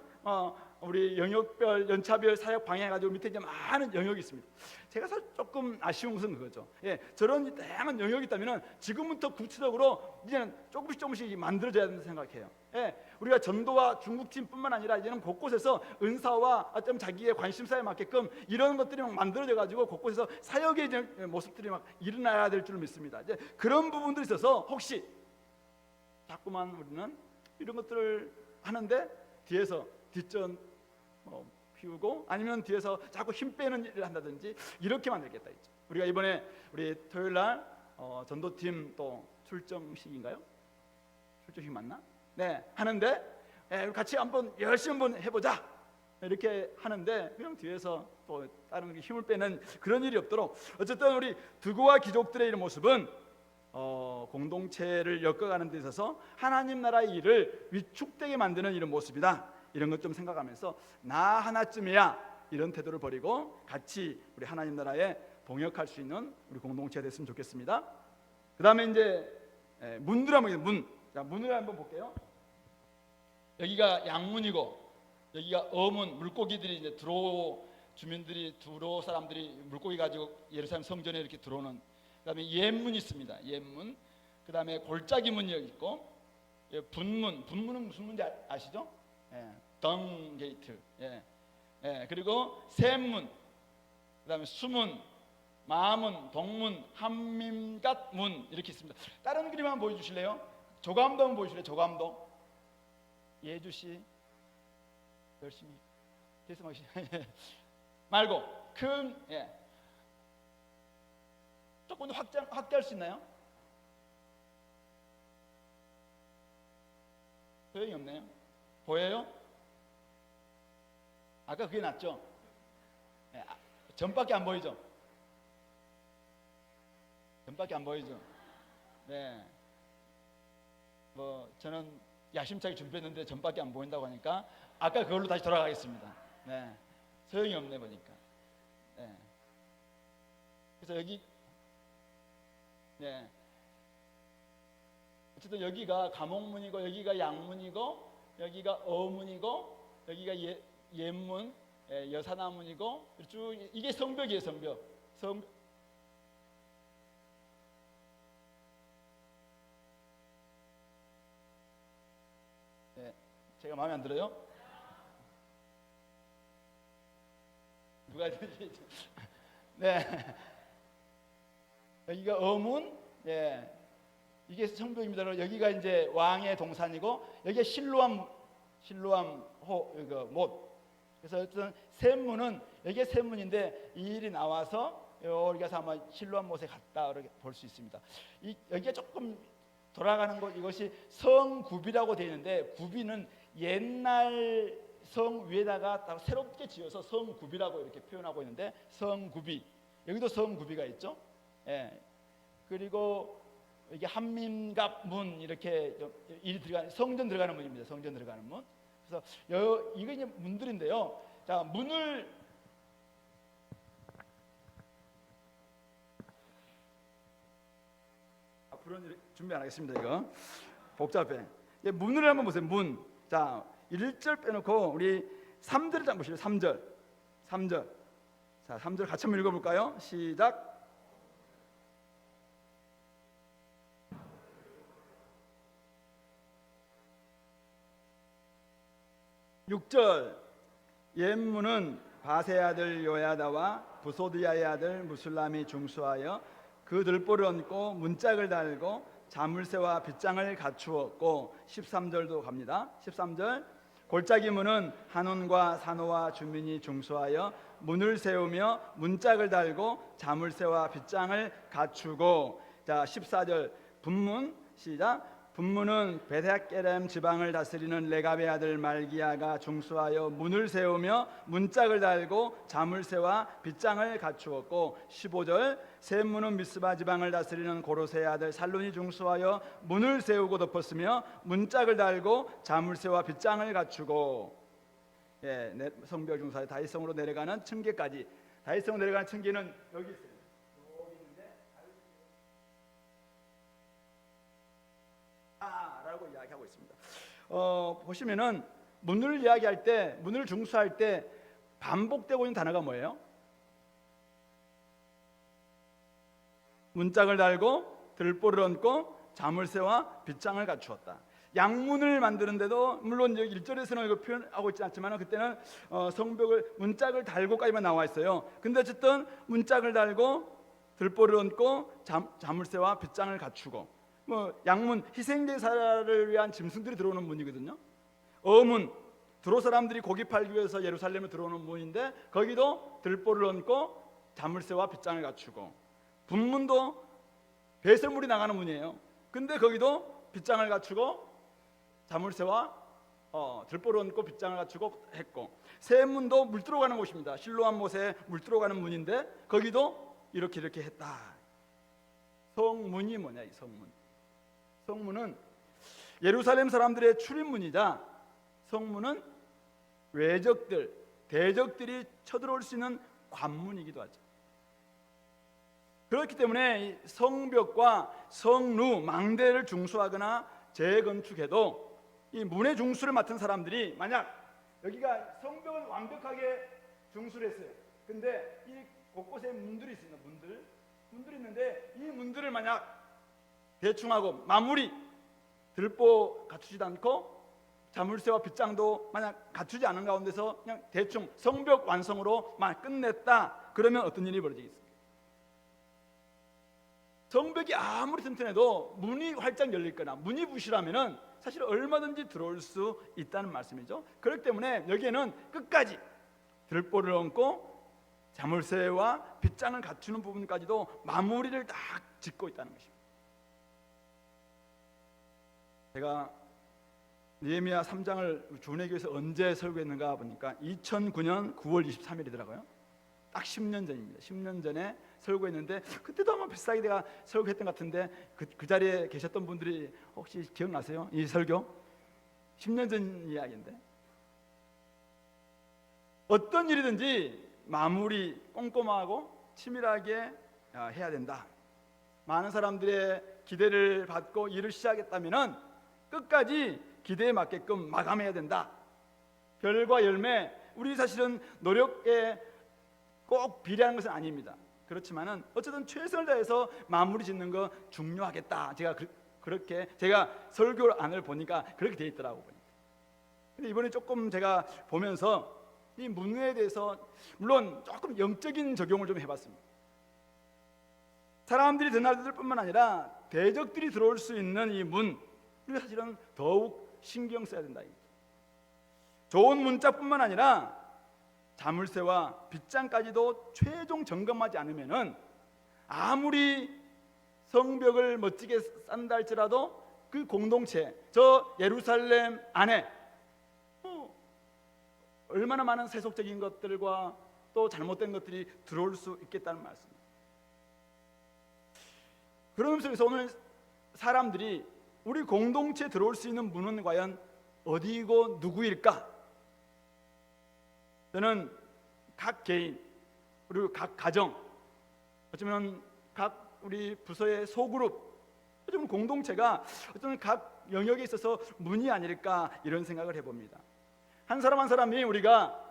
우리 영역별, 연차별 사역 방해해가지고 밑에 이제 많은 영역이 있습니다. 제가 조금 아쉬운 것은 그거죠. 예, 저런 다양한 영역이 있다면은 지금부터 구체적으로 이제는 조금씩 만들어져야 된다고 생각해요. 예, 우리가 전도와 중국팀뿐만 아니라 이제는 곳곳에서 은사와 어떤 자기의 관심사에 맞게끔 이런 것들이 막 만들어져가지고 곳곳에서 사역의 모습들이 막 일어나야 될 줄 믿습니다. 이제 그런 부분들이 있어서 혹시 자꾸만 우리는 이런 것들을 하는데 뒤에서 뒷전 피우고 아니면 뒤에서 자꾸 힘 빼는 일을 한다든지 이렇게 만들겠다 했죠. 우리가 이번에 우리 토요일 날 전도팀 또 출정식인가요? 출정식 맞나? 네, 하는데 우리 같이 한번 열심히 한번 해보자 이렇게 하는데 그냥 뒤에서 또 다른 힘을 빼는 그런 일이 없도록 어쨌든 우리 두고와 귀족들의 이런 모습은 공동체를 엮어가는 데 있어서 하나님 나라의 일을 위축되게 만드는 이런 모습이다. 이런 것 좀 생각하면서 나 하나쯤이야 이런 태도를 버리고 같이 우리 하나님 나라에 동역할 수 있는 우리 공동체가 됐으면 좋겠습니다. 그 다음에 이제 문들 한번 문. 자, 문을 한번 볼게요. 여기가 양문이고 여기가 어문, 물고기들이 이제 주민들이 사람들이 물고기 가지고 예루살렘 성전에 이렇게 들어오는. 그다음에 옛문이 있습니다. 옛문. 그다음에 골짜기 문이 여기 있고 분문. 분문은 무슨 문인지 아시죠? 덩 게이트. 그리고 샘문. 그다음에 수문, 마문, 동문, 한민갓 문 이렇게 있습니다. 다른 그림 한번 보여주실래요? 조감도 한번 보여주실래요? 조감도. 예주 씨 열심히 계속 말고 큰 조금 더 확대할 수 있나요? 소용이 없네요. 보여요? 아까 그게 낫죠? 전밖에 안 보이죠? 전밖에 안 보이죠? 네. 저는 야심차게 준비했는데 전밖에 안 보인다고 하니까 아까 그걸로 다시 돌아가겠습니다. 네. 소용이 없네 보니까. 네. 그래서 여기 어쨌든 여기가 가목문이고 여기가 양문이고 여기가 어문이고 여기가 옛문, 여사나문이고 쭉 이게 성벽이에요. 성벽. 제가 마음에 안 들어요? 누가 네. 여기가 어문, 이게 성벽입니다. 여기가 이제 왕의 동산이고 여기가 실로암 못. 그래서 어떤 샘문은 여기가 샘문인데 이 일이 나와서 여기 가서 아마 실로암 못에 갔다 이렇게 볼 수 있습니다. 여기가 조금 돌아가는 것 이것이 성구비라고 되어 있는데 구비는 옛날 성 위에다가 새롭게 지어서 성구비라고 이렇게 표현하고 있는데 성구비 여기도 성구비가 있죠. 그리고 이게 한민갑 문 이렇게 일이 들어가는 성전 들어가는 문입니다. 성전 들어가는 문. 그래서 이거 이제 문들인데요. 자, 문을 앞으로는 준비 안 하겠습니다. 이거 복잡해. 문을 한번 보세요. 문. 자, 1절 빼놓고 우리 3절을 한번 보시죠. 3절. 자, 3절 같이 한번 읽어볼까요? 시작. 6절 옛문은 바세 아들 요야다와 부소디아의 아들 무술람이 중수하여 그 들보를 얹고 문짝을 달고 자물쇠와 빗장을 갖추었고 13절도 갑니다. 13절 골짜기 문은 한온과 산호와 주민이 중수하여 문을 세우며 문짝을 달고 자물쇠와 빗장을 갖추고 자 14절 분문 시작 분문은 베데ቄ렘 지방을 다스리는 레갑의 아들 말기야가 중수하여 문을 세우며 문짝을 달고 자물쇠와 빗장을 갖추었고 15절 셋문은 미스바 지방을 다스리는 고로세의 아들 살론이 중수하여 문을 세우고 덮었으며 문짝을 달고 자물쇠와 빗장을 갖추고 성벽 중수하여 다윗성으로 내려가는 층계까지. 다윗성으로 내려가는 층계는 여기 있어요. 라고 이야기하고 있습니다. 보시면은 문을 이야기할 때, 문을 중수할 때 반복되고 있는 단어가 뭐예요? 문짝을 달고 들보를 얹고 자물쇠와 빗장을 갖추었다. 양문을 만드는데도 물론 여기 1절에서는 이거 표현하고 있지 않지만 그때는 성벽을 문짝을 달고까지만 나와 있어요. 근데 어쨌든 문짝을 달고 들보를 얹고 자물쇠와 빗장을 갖추고 양문 희생제사를 위한 짐승들이 들어오는 문이거든요. 어문 두로 사람들이 고기 팔기 위해서 예루살렘에 들어오는 문인데 거기도 들보를 얹고 자물쇠와 빗장을 갖추고 분문도 배설물이 나가는 문이에요. 근데 거기도 빗장을 갖추고 자물쇠와 들보를 얹고 빗장을 갖추고 했고 셋문도 물 들어가는 곳입니다. 실로암 못에 물 들어가는 문인데 거기도 이렇게 했다. 성문이 뭐냐 이 성문. 성문은 예루살렘 사람들의 출입문이자 성문은 외적들, 대적들이 쳐들어올 수 있는 관문이기도 하죠. 그렇기 때문에 성벽과 성루, 망대를 중수하거나 재건축해도 이 문의 중수를 맡은 사람들이 만약 여기가 성벽은 완벽하게 중수를 했어요. 근데 이 곳곳에 문들이 있습니다. 문들이 있는데 이 문들을 만약 대충하고 마무리 들보 갖추지도 않고 자물쇠와 빗장도 만약 갖추지 않은 가운데서 그냥 대충 성벽 완성으로만 끝냈다. 그러면 어떤 일이 벌어지겠습니까? 성벽이 아무리 튼튼해도 문이 활짝 열릴거나 문이 부실하면은 사실 얼마든지 들어올 수 있다는 말씀이죠. 그렇기 때문에 여기에는 끝까지 들보를 얹고 자물쇠와 빗장을 갖추는 부분까지도 마무리를 다 짓고 있다는 것입니다. 제가 느헤미야 3장을 주내교에서 언제 설교했는가 보니까 2009년 9월 23일이더라고요. 딱 10년 전입니다. 10년 전에 설교했는데 그때도 아마 비슷하게 내가 설교했던 것 같은데 그 자리에 계셨던 분들이 혹시 기억나세요? 이 설교? 10년 전 이야기인데 어떤 일이든지 마무리 꼼꼼하고 치밀하게 해야 된다. 많은 사람들의 기대를 받고 일을 시작했다면 끝까지 기대에 맞게끔 마감해야 된다. 결과 열매, 우리 사실은 노력에 꼭 비례하는 것은 아닙니다. 그렇지만은 어쨌든 최선을 다해서 마무리 짓는 거 중요하겠다. 그렇게 제가 설교안을 보니까 그렇게 돼 있더라고요. 근데 이번에 조금 제가 보면서 이 문에 대해서 물론 조금 영적인 적용을 좀 해봤습니다. 사람들이 드나들 뿐만 아니라 대적들이 들어올 수 있는 이 문, 우리가 사실은 더욱 신경 써야 된다. 좋은 문짝뿐만 아니라 자물쇠와 빗장까지도 최종 점검하지 않으면은 아무리 성벽을 멋지게 쌓는다 할지라도 그 공동체, 저 예루살렘 안에 얼마나 많은 세속적인 것들과 또 잘못된 것들이 들어올 수 있겠다는 말씀입니다. 그런 속에서 오늘 사람들이 우리 공동체에 들어올 수 있는 문은 과연 어디고 누구일까? 저는 각 개인 그리고 각 가정, 어쩌면 각 우리 부서의 소그룹, 어쩌면 공동체가 어쩌면 각 영역에 있어서 문이 아닐까 이런 생각을 해봅니다. 한 사람 한 사람이 우리가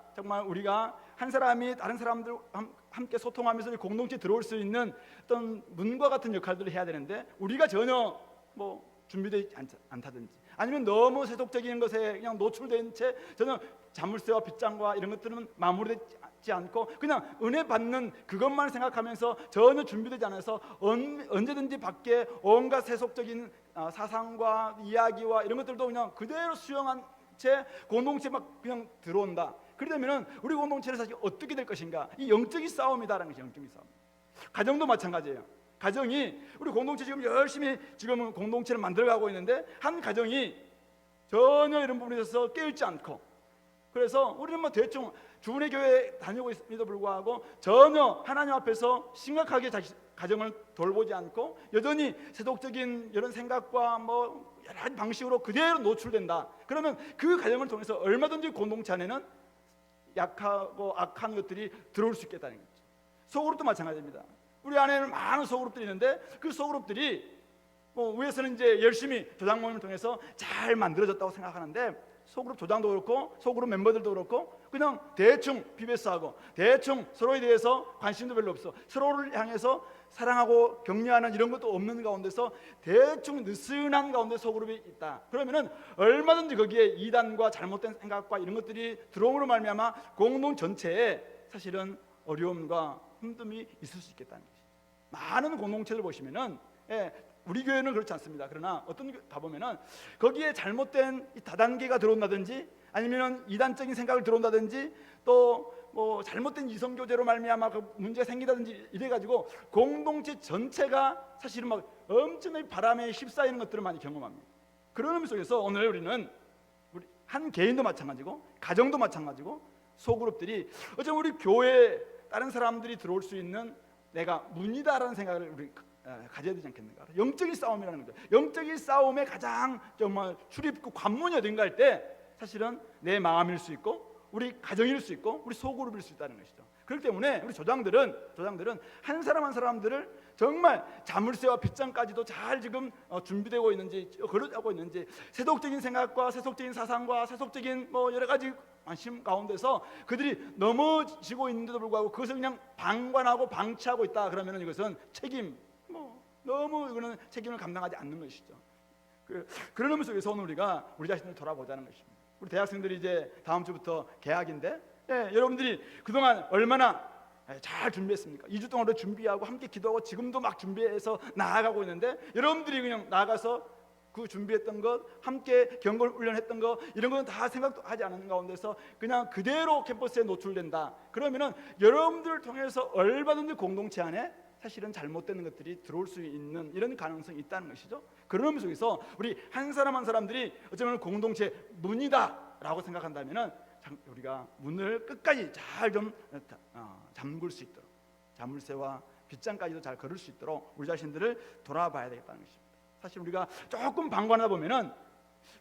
한 사람이 다른 사람들 함께 소통하면서 공동체에 들어올 수 있는 어떤 문과 같은 역할들을 해야 되는데 우리가 전혀 준비되지 않다든지 아니면 너무 세속적인 것에 그냥 노출된 채 저는 자물쇠와 빗장과 이런 것들은 마무리되지 않고 그냥 은혜 받는 그것만 생각하면서 전혀 준비되지 않아서 언제든지 밖에 온갖 세속적인 사상과 이야기와 이런 것들도 그냥 그대로 수용한 채 공동체 막 그냥 들어온다. 그러려면 우리 공동체는 사실 어떻게 될 것인가? 이 영적인 싸움이다라는 것이 영적인 싸움. 가정도 마찬가지예요. 가정이 우리 공동체 지금 열심히 지금 공동체를 만들어가고 있는데 한 가정이 전혀 이런 부분에 있어서 깨어있지 않고, 그래서 우리는 뭐 대충 주은혜 교회 다니고 있음에도 불구하고 전혀 하나님 앞에서 심각하게 자기 가정을 돌보지 않고 여전히 세속적인 이런 생각과 뭐 여러 가지 방식으로 그대로 노출된다. 그러면 그 가정을 통해서 얼마든지 공동체 안에는 약하고 악한 것들이 들어올 수 있겠다는 거죠. 소그룹도 마찬가지입니다. 우리 안에는 많은 소그룹들이 있는데 그 소그룹들이 뭐 위에서는 이제 열심히 조장 모임을 통해서 잘 만들어졌다고 생각하는데, 소그룹 조장도 그렇고 소그룹 멤버들도 그렇고 그냥 대충 비벼싸고 대충 서로에 대해서 관심도 별로 없어, 서로를 향해서 사랑하고 격려하는 이런 것도 없는 가운데서 대충 느슨한 가운데 소그룹이 있다. 그러면은 얼마든지 거기에 이단과 잘못된 생각과 이런 것들이 들어옴으로 말미암아 공동 전체에 사실은 어려움과 힘듦이 있을 수 있겠다는 것이죠. 많은 공동체들 보시면은 우리 교회는 그렇지 않습니다. 그러나 어떤 가보면은 거기에 잘못된 다단계가 들어온다든지 아니면 이단적인 생각을 들어온다든지 또 뭐 잘못된 이성교제로 말미암아 그 문제가 생기다든지 이래가지고 공동체 전체가 사실은 막 엄청나게 바람에 휩싸이는 것들을 많이 경험합니다. 그런 의미 속에서 오늘 우리는 우리 한 개인도 마찬가지고 가정도 마찬가지고 소그룹들이 어쩌면 우리 교회에 다른 사람들이 들어올 수 있는 내가 문이다라는 생각을 우리 가져야 되지 않겠는가. 영적인 싸움이라는 거죠. 영적인 싸움의 가장 정말 출입구 관문이 어딘가 할 때 사실은 내 마음일 수 있고 우리 가정일 수 있고 우리 소그룹일 수 있다는 것이죠. 그렇기 때문에 우리 조장들은 한 사람 한 사람들을 정말 자물쇠와 빗장까지도 잘 지금 준비되고 있는지 걸어가고 있는지, 세속적인 생각과 세속적인 사상과 세속적인 뭐 여러 가지 관심 가운데서 그들이 넘어지고 있는데도 불구하고 그것을 그냥 방관하고 방치하고 있다. 그러면 이것은 책임, 너무 이거는 책임을 감당하지 않는 것이죠. 그런 의미 속에서 오늘 우리가 우리 자신을 돌아보자는 것입니다. 우리 대학생들이 이제 다음 주부터 개학인데, 여러분들이 그동안 얼마나 잘 준비했습니까? 2주 동안 준비하고 함께 기도하고 지금도 막 준비해서 나아가고 있는데, 여러분들이 그냥 나가서 그 준비했던 것, 함께 경건 훈련했던 것 이런 건 다 생각도 하지 않는 가운데서 그냥 그대로 캠퍼스에 노출된다. 그러면은 여러분들을 통해서 얼마든지 공동체 안에 사실은 잘못되는 것들이 들어올 수 있는 이런 가능성이 있다는 것이죠. 그런 의미 속에서 우리 한 사람 한 사람들이 어쩌면 공동체 문이다라고 생각한다면은 우리가 문을 끝까지 잘 좀 잠글 수 있도록, 자물쇠와 빗장까지도 잘 걸을 수 있도록 우리 자신들을 돌아봐야 되겠다는 것입니다. 사실 우리가 조금 방관하다 보면은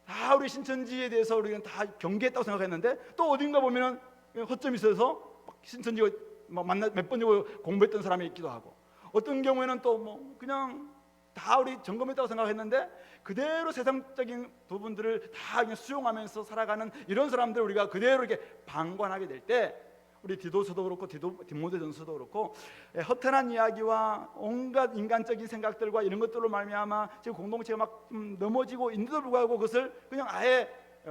다 우리 신천지에 대해서 우리는 다 경계했다고 생각했는데 또 어딘가 보면은 허점이 있어서 신천지가 만나 몇 번 공부했던 사람이 있기도 하고, 어떤 경우에는 또 뭐 그냥 다 우리 점검했다고 생각했는데 그대로 세상적인 부분들을 다 그냥 수용하면서 살아가는 이런 사람들 우리가 그대로 이렇게 방관하게 될 때 우리 디도서도 그렇고 디모데전서도 그렇고 허탄한 이야기와 온갖 인간적인 생각들과 이런 것들로 말미암아 지금 공동체가 막 넘어지고 있는데도 불구하고 그것을 그냥 아예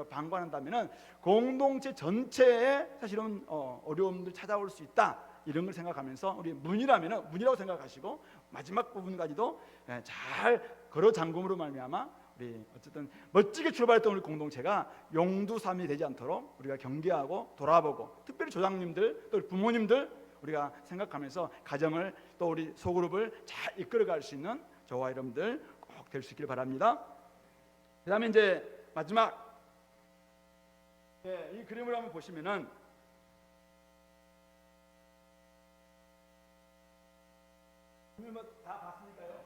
방관한다면은 공동체 전체에 사실은 어려움들 찾아올 수 있다. 이런 걸 생각하면서 우리 문이라면은 문이라고 생각하시고 마지막 부분까지도 잘 걸어 잠금으로 말미암아 우리 어쨌든 멋지게 출발했던 우리 공동체가 용두삼이 되지 않도록 우리가 경계하고 돌아보고, 특별히 조장님들 또 부모님들 우리가 생각하면서 가정을 또 우리 소그룹을 잘 이끌어갈 수 있는 저와 여러분들 꼭 될 수 있기를 바랍니다. 그다음에 이제 마지막 이 그림을 한번 보시면은 다 봤으니까요.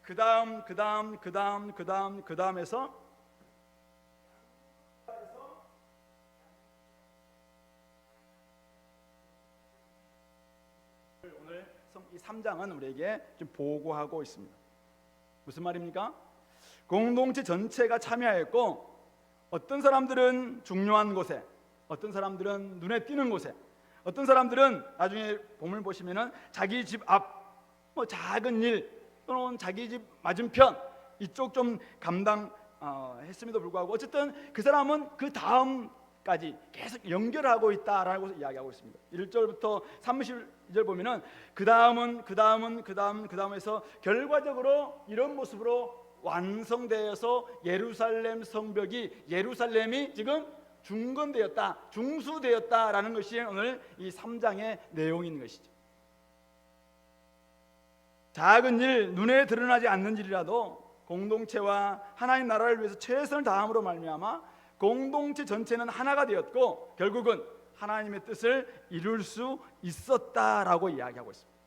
그 다음에서 오늘 이 3장은 우리에게 좀 보고하고 있습니다. 무슨 말입니까? 공동체 전체가 참여했고 어떤 사람들은 중요한 곳에, 어떤 사람들은 눈에 띄는 곳에, 어떤 사람들은 나중에 본문을 보시면은 자기 집 앞 뭐 작은 일 또는 자기 집 맞은편 이쪽 좀 감당했음에도 불구하고 어쨌든 그 사람은 그 다음까지 계속 연결하고 있다라고 이야기하고 있습니다. 1절부터 30절 보면은 그 다음에서 결과적으로 이런 모습으로 완성되어서 예루살렘 성벽이 예루살렘이 지금 중건되었다, 중수되었다라는 것이 오늘 이 3장의 내용인 것이죠. 작은 일, 눈에 드러나지 않는 일이라도 공동체와 하나님 나라를 위해서 최선을 다함으로 말미암아 공동체 전체는 하나가 되었고 결국은 하나님의 뜻을 이룰 수 있었다라고 이야기하고 있습니다.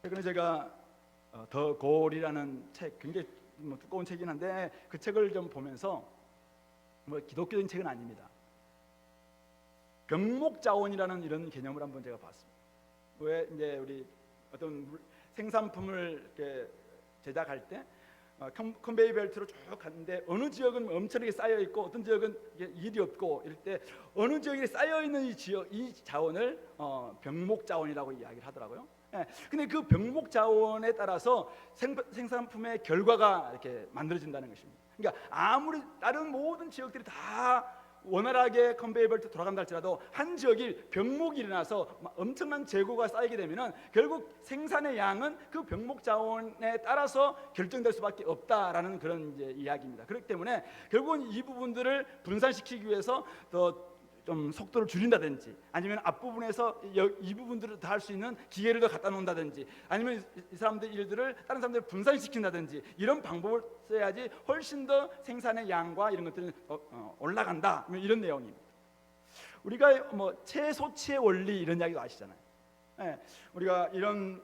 최근에 제가 더 골이라는 책, 굉장히 두꺼운 책이긴 한데 그 책을 좀 보면서 기독교적인 책은 아닙니다. 병목자원이라는 이런 개념을 한번 제가 봤습니다. 왜 이제 우리 어떤 생산품을 이렇게 제작할 때 컨베이 벨트로 쭉 갔는데 어느 지역은 엄청나게 쌓여 있고 어떤 지역은 일이 없고 이럴 때 어느 지역에 쌓여 있는 이 자원을 병목자원이라고 이야기를 하더라고요. 예, 근데 그 병목자원에 따라서 생산품의 결과가 이렇게 만들어진다는 것입니다. 그러니까 아무리 다른 모든 지역들이 다 원활하게 컨베이어 벨트 돌아간다 할지라도 한 지역이 병목이 일어나서 엄청난 재고가 쌓이게 되면은 결국 생산의 양은 그 병목 자원에 따라서 결정될 수밖에 없다라는 그런 이제 이야기입니다. 그렇기 때문에 결국은 이 부분들을 분산시키기 위해서 더 좀 속도를 줄인다든지 아니면 앞부분에서 이 부분들을 다 할 수 있는 기계를 더 갖다 놓는다든지 아니면 이 사람들 일들을 다른 사람들 분산시킨다든지 이런 방법을 써야지 훨씬 더 생산의 양과 이런 것들은 올라간다 이런 내용입니다. 우리가 뭐 채소치의 원리 이런 이야기도 아시잖아요. 예, 우리가 이런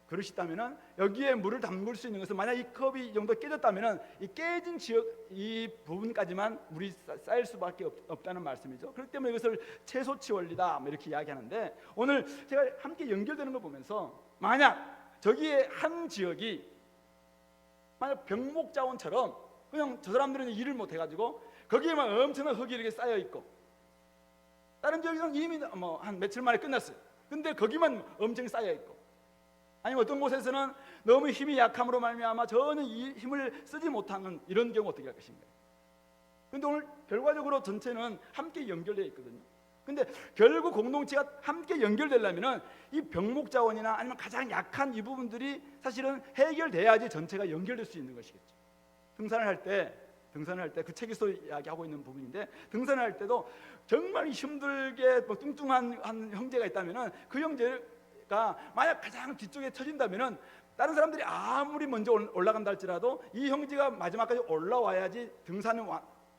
그릇이 있다면은 여기에 물을 담글 수 있는 것은 만약 이 컵이 이 정도 깨졌다면은 이 깨진 지역 이 부분까지만 물이 쌓일 수밖에 없다는 말씀이죠. 그렇기 때문에 이것을 채소치 원리다 이렇게 이야기하는데 오늘 제가 함께 연결되는 걸 보면서 만약 저기에 한 지역이 만약 병목자원처럼 그냥 저 사람들은 일을 못 해가지고 거기에만 엄청난 흙이 이렇게 쌓여 있고 다른 지역에서는 이미 뭐 한 며칠 만에 끝났어요. 근데 거기만 엄청 쌓여 있고 아니면 어떤 곳에서는 너무 힘이 약함으로 말미암아 전혀 이 힘을 쓰지 못하는 이런 경우 어떻게 할 것인가. 그런데 오늘 결과적으로 전체는 함께 연결되어 있거든요. 근데 결국 공동체가 함께 연결되려면은 이 병목자원이나 아니면 가장 약한 이 부분들이 사실은 해결돼야지 전체가 연결될 수 있는 것이겠죠. 등산을 할 때 그 책에서 이야기하고 있는 부분인데 등산을 할 때도 정말 힘들게 뭐 뚱뚱한 한 형제가 있다면은 그 형제가 만약 가장 뒤쪽에 처진다면은 다른 사람들이 아무리 먼저 올라간다 할지라도 이 형제가 마지막까지 올라와야지 등산은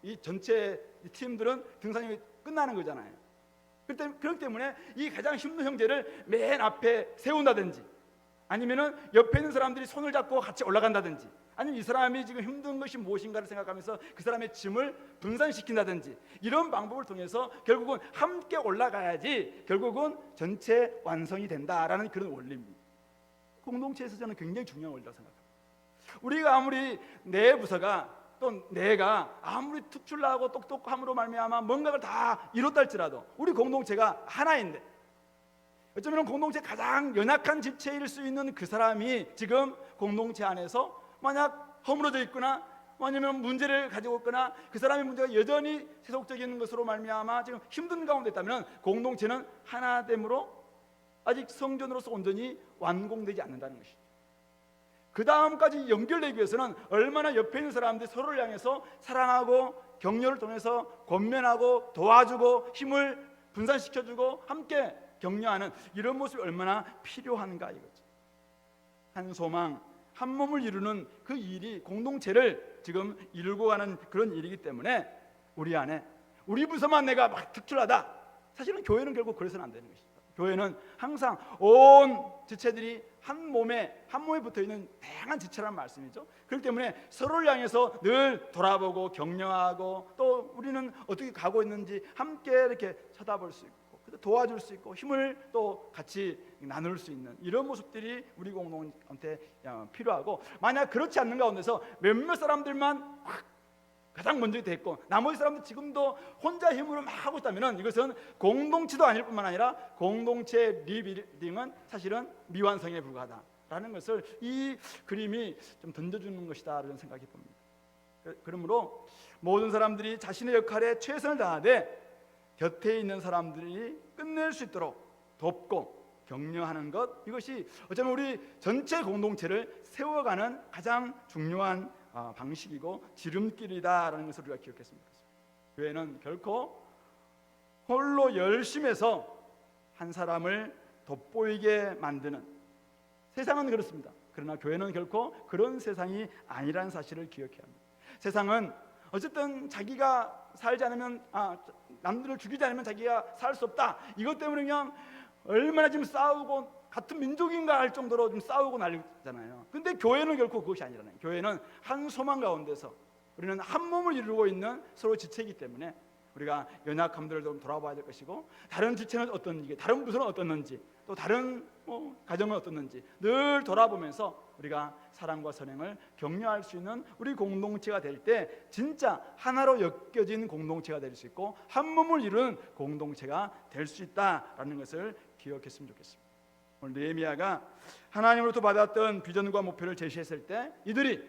이 전체 팀들은 등산이 끝나는 거잖아요. 그렇기 때문에 이 가장 힘든 형제를 맨 앞에 세운다든지 아니면은 옆에 있는 사람들이 손을 잡고 같이 올라간다든지 아니면 이 사람이 지금 힘든 것이 무엇인가를 생각하면서 그 사람의 짐을 분산시킨다든지 이런 방법을 통해서 결국은 함께 올라가야지 결국은 전체 완성이 된다라는 그런 원리입니다. 공동체에서 저는 굉장히 중요한 원리라고 생각합니다. 우리가 아무리 내 부서가 또 내가 아무리 특출나고 똑똑함으로 말미암아 뭔가를 다 이뤘다 할지라도 우리 공동체가 하나인데 어쩌면 공동체 가장 연약한 지체일 수 있는 그 사람이 지금 공동체 안에서 만약 허물어져 있거나 아니면 문제를 가지고 있거나 그 사람의 문제가 여전히 세속적인 것으로 말미암아 지금 힘든 가운데 있다면 공동체는 하나됨으로 아직 성전으로서 온전히 완공되지 않는다는 것이죠. 그 다음까지 연결되기 위해서는 얼마나 옆에 있는 사람들이 서로를 향해서 사랑하고 격려를 통해서 권면하고 도와주고 힘을 분산시켜주고 함께 격려하는 이런 모습이 얼마나 필요한가 이거죠. 한 소망 한 몸을 이루는 그 일이 공동체를 지금 이루고 가는 그런 일이기 때문에 우리 안에 우리 부서만 내가 막 특출나다 사실은 교회는 결국 그래서는 안 되는 것입니다. 교회는 항상 온 지체들이 한 몸에 붙어있는 다양한 지체란 말씀이죠. 그렇기 때문에 서로를 향해서 늘 돌아보고 격려하고 또 우리는 어떻게 가고 있는지 함께 이렇게 쳐다볼 수 있고 도와줄 수 있고 힘을 또 같이 나눌 수 있는 이런 모습들이 우리 공동체한테 필요하고, 만약 그렇지 않는 가운데서 몇몇 사람들만 가장 먼저 됐고 나머지 사람들 지금도 혼자 힘으로 막 하고 있다면 이것은 공동체도 아닐 뿐만 아니라 공동체 리빌딩은 사실은 미완성에 불과하다라는 것을 이 그림이 좀 던져주는 것이다라는 생각이 듭니다. 그러므로 모든 사람들이 자신의 역할에 최선을 다하되 곁에 있는 사람들이 끝낼 수 있도록 돕고 격려하는 것, 이것이 어쩌면 우리 전체 공동체를 세워가는 가장 중요한 방식이고 지름길이다라는 것을 우리가 기억했으면 좋겠습니다. 교회는 결코 홀로 열심해서 한 사람을 돋보이게 만드는, 세상은 그렇습니다. 그러나 교회는 결코 그런 세상이 아니라는 사실을 기억해야 합니다. 세상은 어쨌든 자기가 살지 않으면 남들을 죽이지 않으면 자기가 살 수 없다, 이것 때문에 그냥 얼마나 지금 싸우고 같은 민족인가 할 정도로 좀 싸우고 난리잖아요. 근데 교회는 결코 그것이 아니라는 거예요. 교회는 한 소망 가운데서 우리는 한 몸을 이루고 있는 서로 지체이기 때문에 우리가 연약함들을 좀 돌아봐야 될 것이고, 다른 지체는 어떤지, 다른 부서는 어떻는지, 또 다른 가정은 어떻는지 늘 돌아보면서 우리가 사랑과 선행을 격려할 수 있는 우리 공동체가 될 때 진짜 하나로 엮여진 공동체가 될 수 있고 한 몸을 이루는 공동체가 될 수 있다라는 것을 기억했으면 좋겠습니다. 오늘 느헤미야가 하나님으로부터 받았던 비전과 목표를 제시했을 때 이들이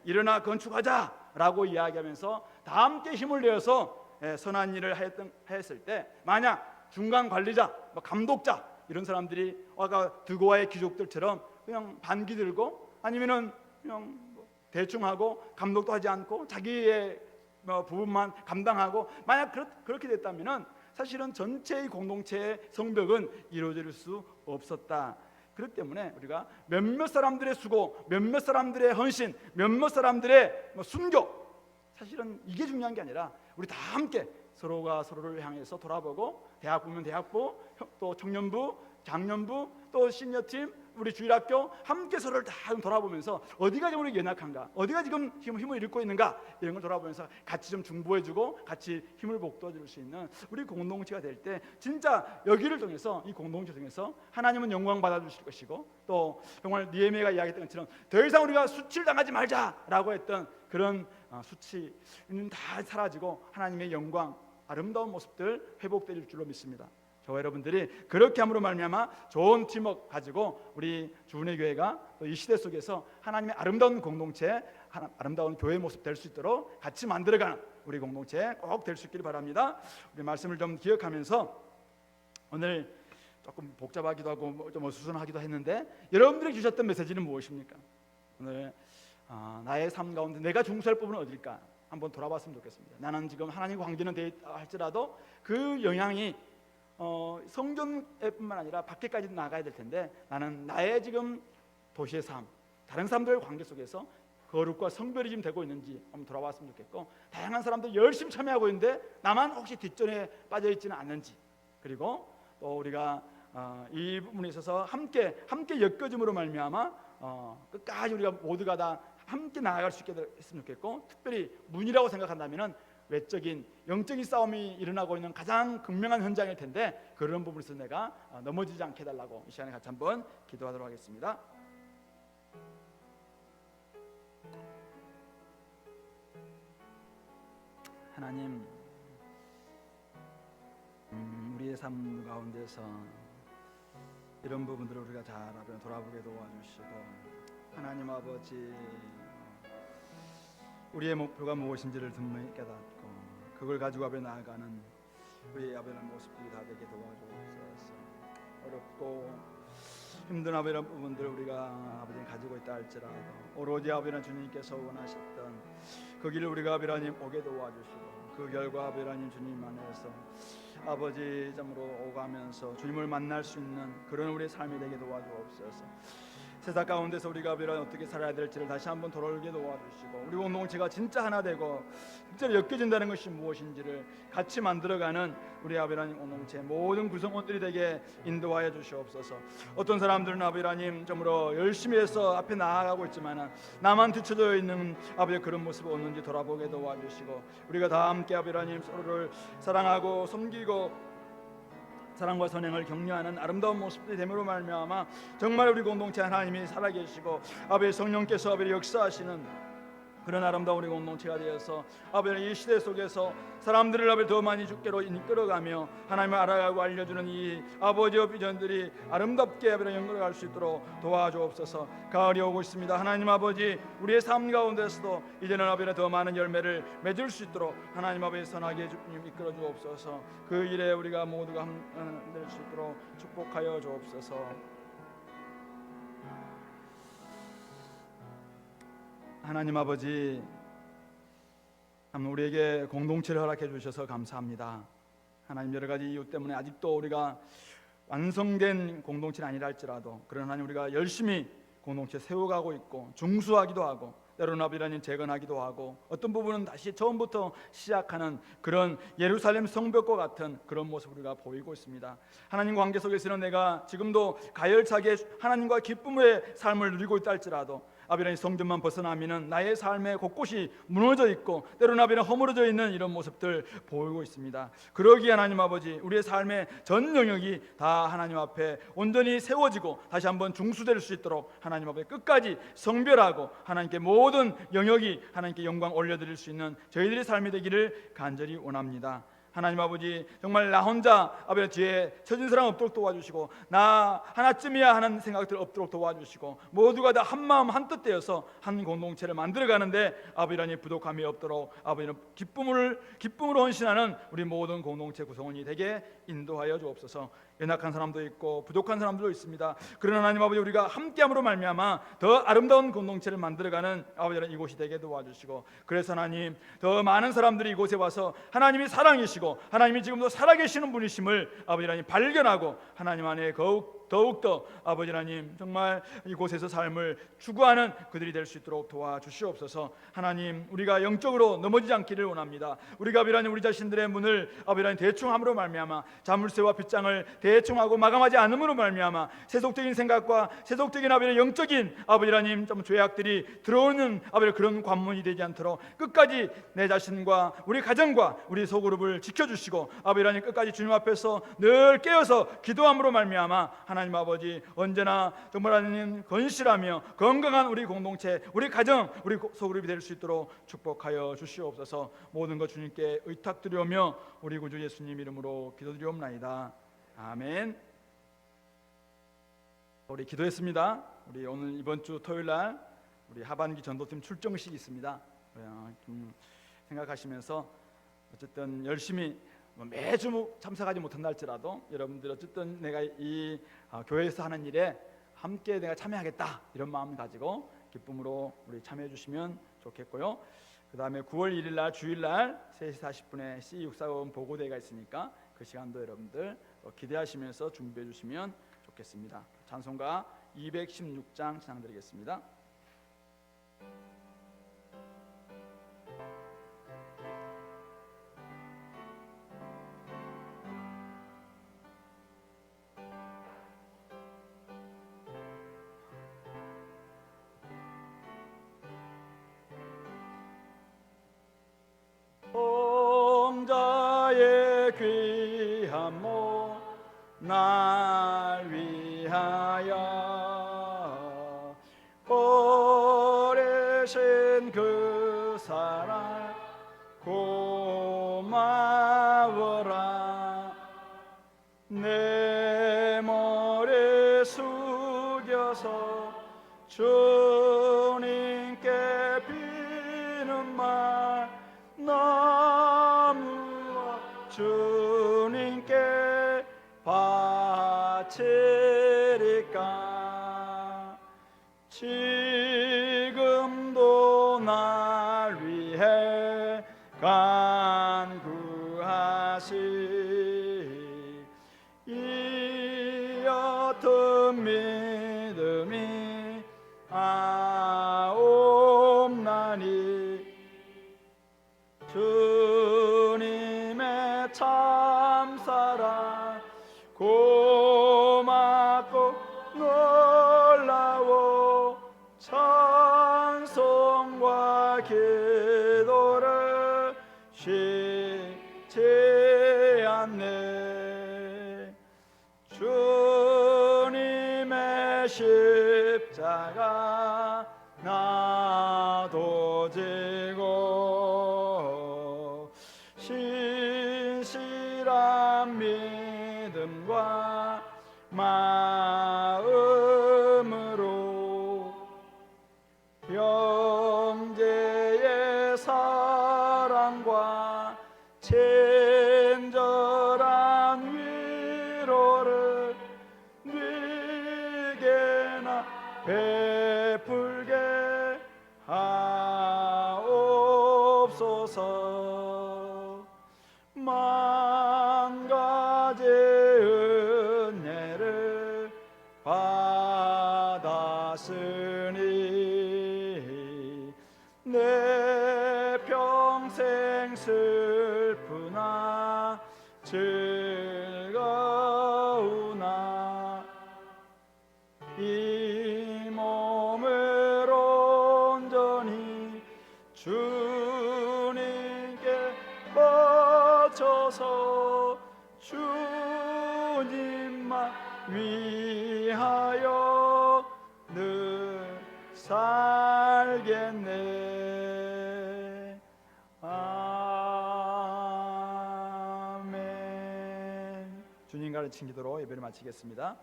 일어나 건축하자라고 이야기하면서 다 함께 힘을 내어서 선한 일을 했을 때, 만약 중간 관리자, 감독자 이런 사람들이 아까 드고아의 귀족들처럼 그냥 반기 들고 아니면은 그냥 대충 하고 감독도 하지 않고 자기의 부분만 감당하고, 만약 그렇게 됐다면은 사실은 전체의 공동체의 성벽은 이루어질 수 없었다. 그렇기 때문에 우리가 몇몇 사람들의 수고, 몇몇 사람들의 헌신, 몇몇 사람들의 순교, 사실은 이게 중요한 게 아니라 우리 다 함께 서로가 서로를 향해서 돌아보고, 대학부면 대학부, 또 청년부, 장년부, 또 시니어팀, 우리 주일학교 함께 서로를 다 돌아보면서 어디가 지금 우리 연약한가, 어디가 지금 힘을 잃고 있는가, 이런 걸 돌아보면서 같이 좀 중보해주고 같이 힘을 북돋아줄 수 있는 우리 공동체가 될 때 진짜 여기를 통해서, 이 공동체 통해서 하나님은 영광 받아주실 것이고, 또 정말 느헤미야가 이야기했던 것처럼 더 이상 우리가 수치당하지 말자라고 했던 그런 수치는 다 사라지고 하나님의 영광, 아름다운 모습들 회복될 줄로 믿습니다. 저와 여러분들이 그렇게 함으로 말미암아 좋은 팀워크 가지고 우리 주은혜 교회가 또 이 시대 속에서 하나님의 아름다운 공동체, 아름다운 교회 모습 될 수 있도록 같이 만들어가는 우리 공동체 꼭 될 수 있기를 바랍니다. 우리 말씀을 좀 기억하면서, 오늘 조금 복잡하기도 하고 좀 어수선하기도 했는데 여러분들이 주셨던 메시지는 무엇입니까? 오늘 나의 삶 가운데 내가 중수할 부분은 어딜까 한번 돌아봤으면 좋겠습니다. 나는 지금 하나님과 관계는 돼 할지라도 그 영향이 성전뿐만 아니라 밖에까지 나가야 될 텐데, 나는 나의 지금 도시의 삶, 다른 사람들의 관계 속에서 거룩과 성별이 지금 되고 있는지 한번 돌아봤으면 좋겠고, 다양한 사람들 열심히 참여하고 있는데 나만 혹시 뒷전에 빠져 있지는 않는지, 그리고 또 우리가 이 부분에 있어서 함께 엮여짐으로 말미암아 끝까지 우리가 모두가 다 함께 나아갈 수 있게 했으면 좋겠고, 특별히 문이라고 생각한다면은 외적인 영적인 싸움이 일어나고 있는 가장 극명한 현장일 텐데, 그런 부분에서 내가 넘어지지 않게 해달라고 이 시간에 같이 한번 기도하도록 하겠습니다. 하나님, 우리의 삶 가운데서 이런 부분들을 우리가 잘 돌아보게 도와주시고, 하나님 아버지, 우리의 목표가 무엇인지를 분명히 깨닫고 그걸 가지고 앞에 나아가는 우리의 아버지의 모습들이 다 되게 도와주옵소서. 어렵고 힘든 아버지의 부분들을 우리가 아버지 가지고 있다 할지라도 오로지 아버지는 주님께서 원하셨던 그 길을 우리가 아버지님 오게 도와주시고, 그 결과 아버지님 주님 안에서 아버지 점으로 오가면서 주님을 만날 수 있는 그런 우리의 삶이 되게 도와주옵소서. 세상 가운데서 우리가 어떻게 살아야 될지를 다시 한번 돌아오게 도와주시고, 우리 공동체가 진짜 하나 되고 진짜로 엮여진다는 것이 무엇인지를 같이 만들어가는 우리 아버지님 공동체 모든 구성원들이 되게 인도하여 주시옵소서. 어떤 사람들은 아버지님 점으로 열심히 해서 앞에 나아가고 있지만 나만 뒤쳐져 있는 아버지 그런 모습이 없는지 돌아보게 도와주시고, 우리가 다 함께 아버지님 서로를 사랑하고 섬기고 사랑과 선행을 격려하는 아름다운 모습들이 됨으로 말미암아 정말 우리 공동체 하나님이 살아계시고 아버지 성령께서 아버지 역사하시는 그런 아름다운 우리 공동체가 되어서 아버지 이 시대 속에서 사람들을 아버지 더 많이 주께로 이끌어가며 하나님을 알아가고 알려주는 이 아버지의 비전들이 아름답게 아버지 연결할 수 있도록 도와주옵소서. 가을이 오고 있습니다. 하나님 아버지 우리의 삶 가운데서도 이제는 아버지 더 많은 열매를 맺을 수 있도록 하나님 아버지 선하게 주님 이끌어 주옵소서. 그 일에 우리가 모두가 될 수 있도록 축복하여 주옵소서. 하나님 아버지 우리에게 공동체를 허락해 주셔서 감사합니다. 하나님 여러 가지 이유 때문에 아직도 우리가 완성된 공동체는 아니라 할지라도 그러나 하나님 우리가 열심히 공동체 세워가고 있고 중수하기도 하고 때로는 아버지 재건하기도 하고 어떤 부분은 다시 처음부터 시작하는 그런 예루살렘 성벽과 같은 그런 모습을 우리가 보이고 있습니다. 하나님 관계 속에서는 내가 지금도 가열차게 하나님과 기쁨의 삶을 누리고 있다 할지라도 아버지 성전만 벗어나면은 나의 삶의 곳곳이 무너져 있고 때로는 아버지 허물어져 있는 이런 모습들 보이고 있습니다. 그러기에 하나님 아버지 우리의 삶의 전 영역이 다 하나님 앞에 온전히 세워지고 다시 한번 중수될 수 있도록 하나님 앞에 끝까지 성별하고 하나님께 모든 영역이 하나님께 영광 올려드릴 수 있는 저희들의 삶이 되기를 간절히 원합니다. 하나님 아버지 정말 나 혼자 아버지 뒤에 처진 사람 없도록 도와주시고 나 하나쯤이야 하는 생각들 없도록 도와주시고 모두가 다 한 마음 한 뜻 되어서 한 공동체를 만들어가는데 아버지 부족함이 없도록 아버지는 기쁨으로 헌신하는 우리 모든 공동체 구성원이 되게 인도하여 주옵소서. 연약한 사람도 있고 부족한 사람들도 있습니다. 그러나 하나님 아버지 우리가 함께함으로 말미암아 더 아름다운 공동체를 만들어가는 아버지는 이곳이 되게 도와주시고 그래서 하나님 더 많은 사람들이 이곳에 와서 하나님이 사랑이시고 하나님이 지금도 살아계시는 분이심을 아버지 하나님 발견하고 하나님 안에 더욱더 아버지 하나님 정말 이곳에서 삶을 추구하는 그들이 될 수 있도록 도와주시옵소서. 하나님 우리가 영적으로 넘어지지 않기를 원합니다. 우리가 아버지 하나님 우리 자신들의 문을 아버지 하나님 대충 함으로 말미암아 자물쇠와 빗장을 대충 하고 마감하지 않음으로 말미암아 세속적인 생각과 세속적인 아버지 영적인 아버지 하나님 좀 죄악들이 들어오는 아버지 그런 관문이 되지 않도록 끝까지 내 자신과 우리 가정과 우리 소그룹을 지켜주시고 아버지 하나님 끝까지 주님 앞에서 늘 깨어서 기도함으로 말미암아 하나님 아버지 언제나 정말 하나님 건실하며 건강한 우리 공동체 우리 가정 우리 소그룹이 될 수 있도록 축복하여 주시옵소서. 모든 것 주님께 의탁드리오며 우리 구주 예수님 이름으로 기도드리옵나이다. 아멘. 우리 기도했습니다. 우리 오늘 이번 주 토요일날 우리 하반기 전도팀 출정식이 있습니다. 생각하시면서 어쨌든 열심히 매주 참석하지 못한다 할지라도 여러분들 어쨌든 내가 이 교회에서 하는 일에 함께 내가 참여하겠다 이런 마음 가지고 기쁨으로 우리 참여해 주시면 좋겠고요. 그 다음에 9월 1일 날 주일날 3시 40분에 C645 보고대회가 있으니까 그 시간도 여러분들 기대하시면서 준비해 주시면 좋겠습니다. 찬송가 216장 찬양드리겠습니다. 홍자의 귀한 몸 날 위하여 버리신 그 사랑 고마워라. 내 머리 숙여서 주님께 비는 말 너무 주님께 바치리까. 지금도 날 위해 간구하시 이 어떤 믿음이 아옵나니 주님의 참사랑 고맙고 놀라워 찬송과 기도를 쉬지 않네. 십자가 나도 지고 신실한 믿음과 마음으로 형제의 사랑과 친절한 위로를 네게나 베풀게 하옵소서. 만 가지 은혜를 받았으니 내 평생 슬프나 즐거우나 이 몸을 온전히 주님께 바쳐서 주님만 위하여 늘 살겠네. 아멘. 주님 가르친 기도로 예배를 마치겠습니다.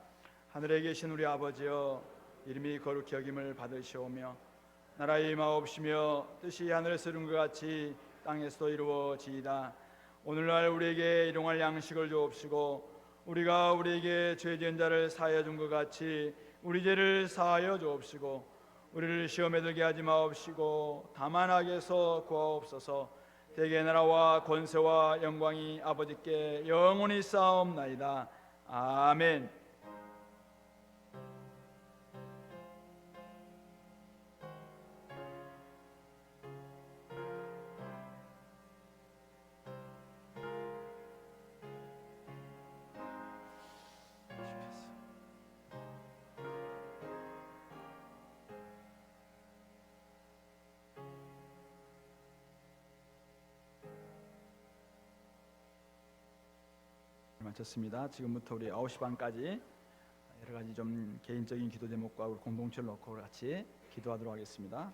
하늘에 계신 우리 아버지여, 이름이 거룩히 여김을 받으시오며 나라의 임하옵시며 뜻이 하늘에서 이룬 것 같이 땅에서도 이루어지이다. 오늘날 우리에게 일용할 양식을 주옵시고 우리가 우리에게 죄 지은 자를 사하여 준 것 같이 우리 죄를 사하여 주옵시고 우리를 시험에 들게 하지 마옵시고 다만 악에서 구하옵소서. 대개 나라와 권세와 영광이 아버지께 영원히 쌓옵나이다. 아멘. 마쳤습니다. 지금부터 우리 9시 반까지 여러 가지 좀 개인적인 기도 제목과 우리 공동체를 놓고 같이 기도하도록 하겠습니다.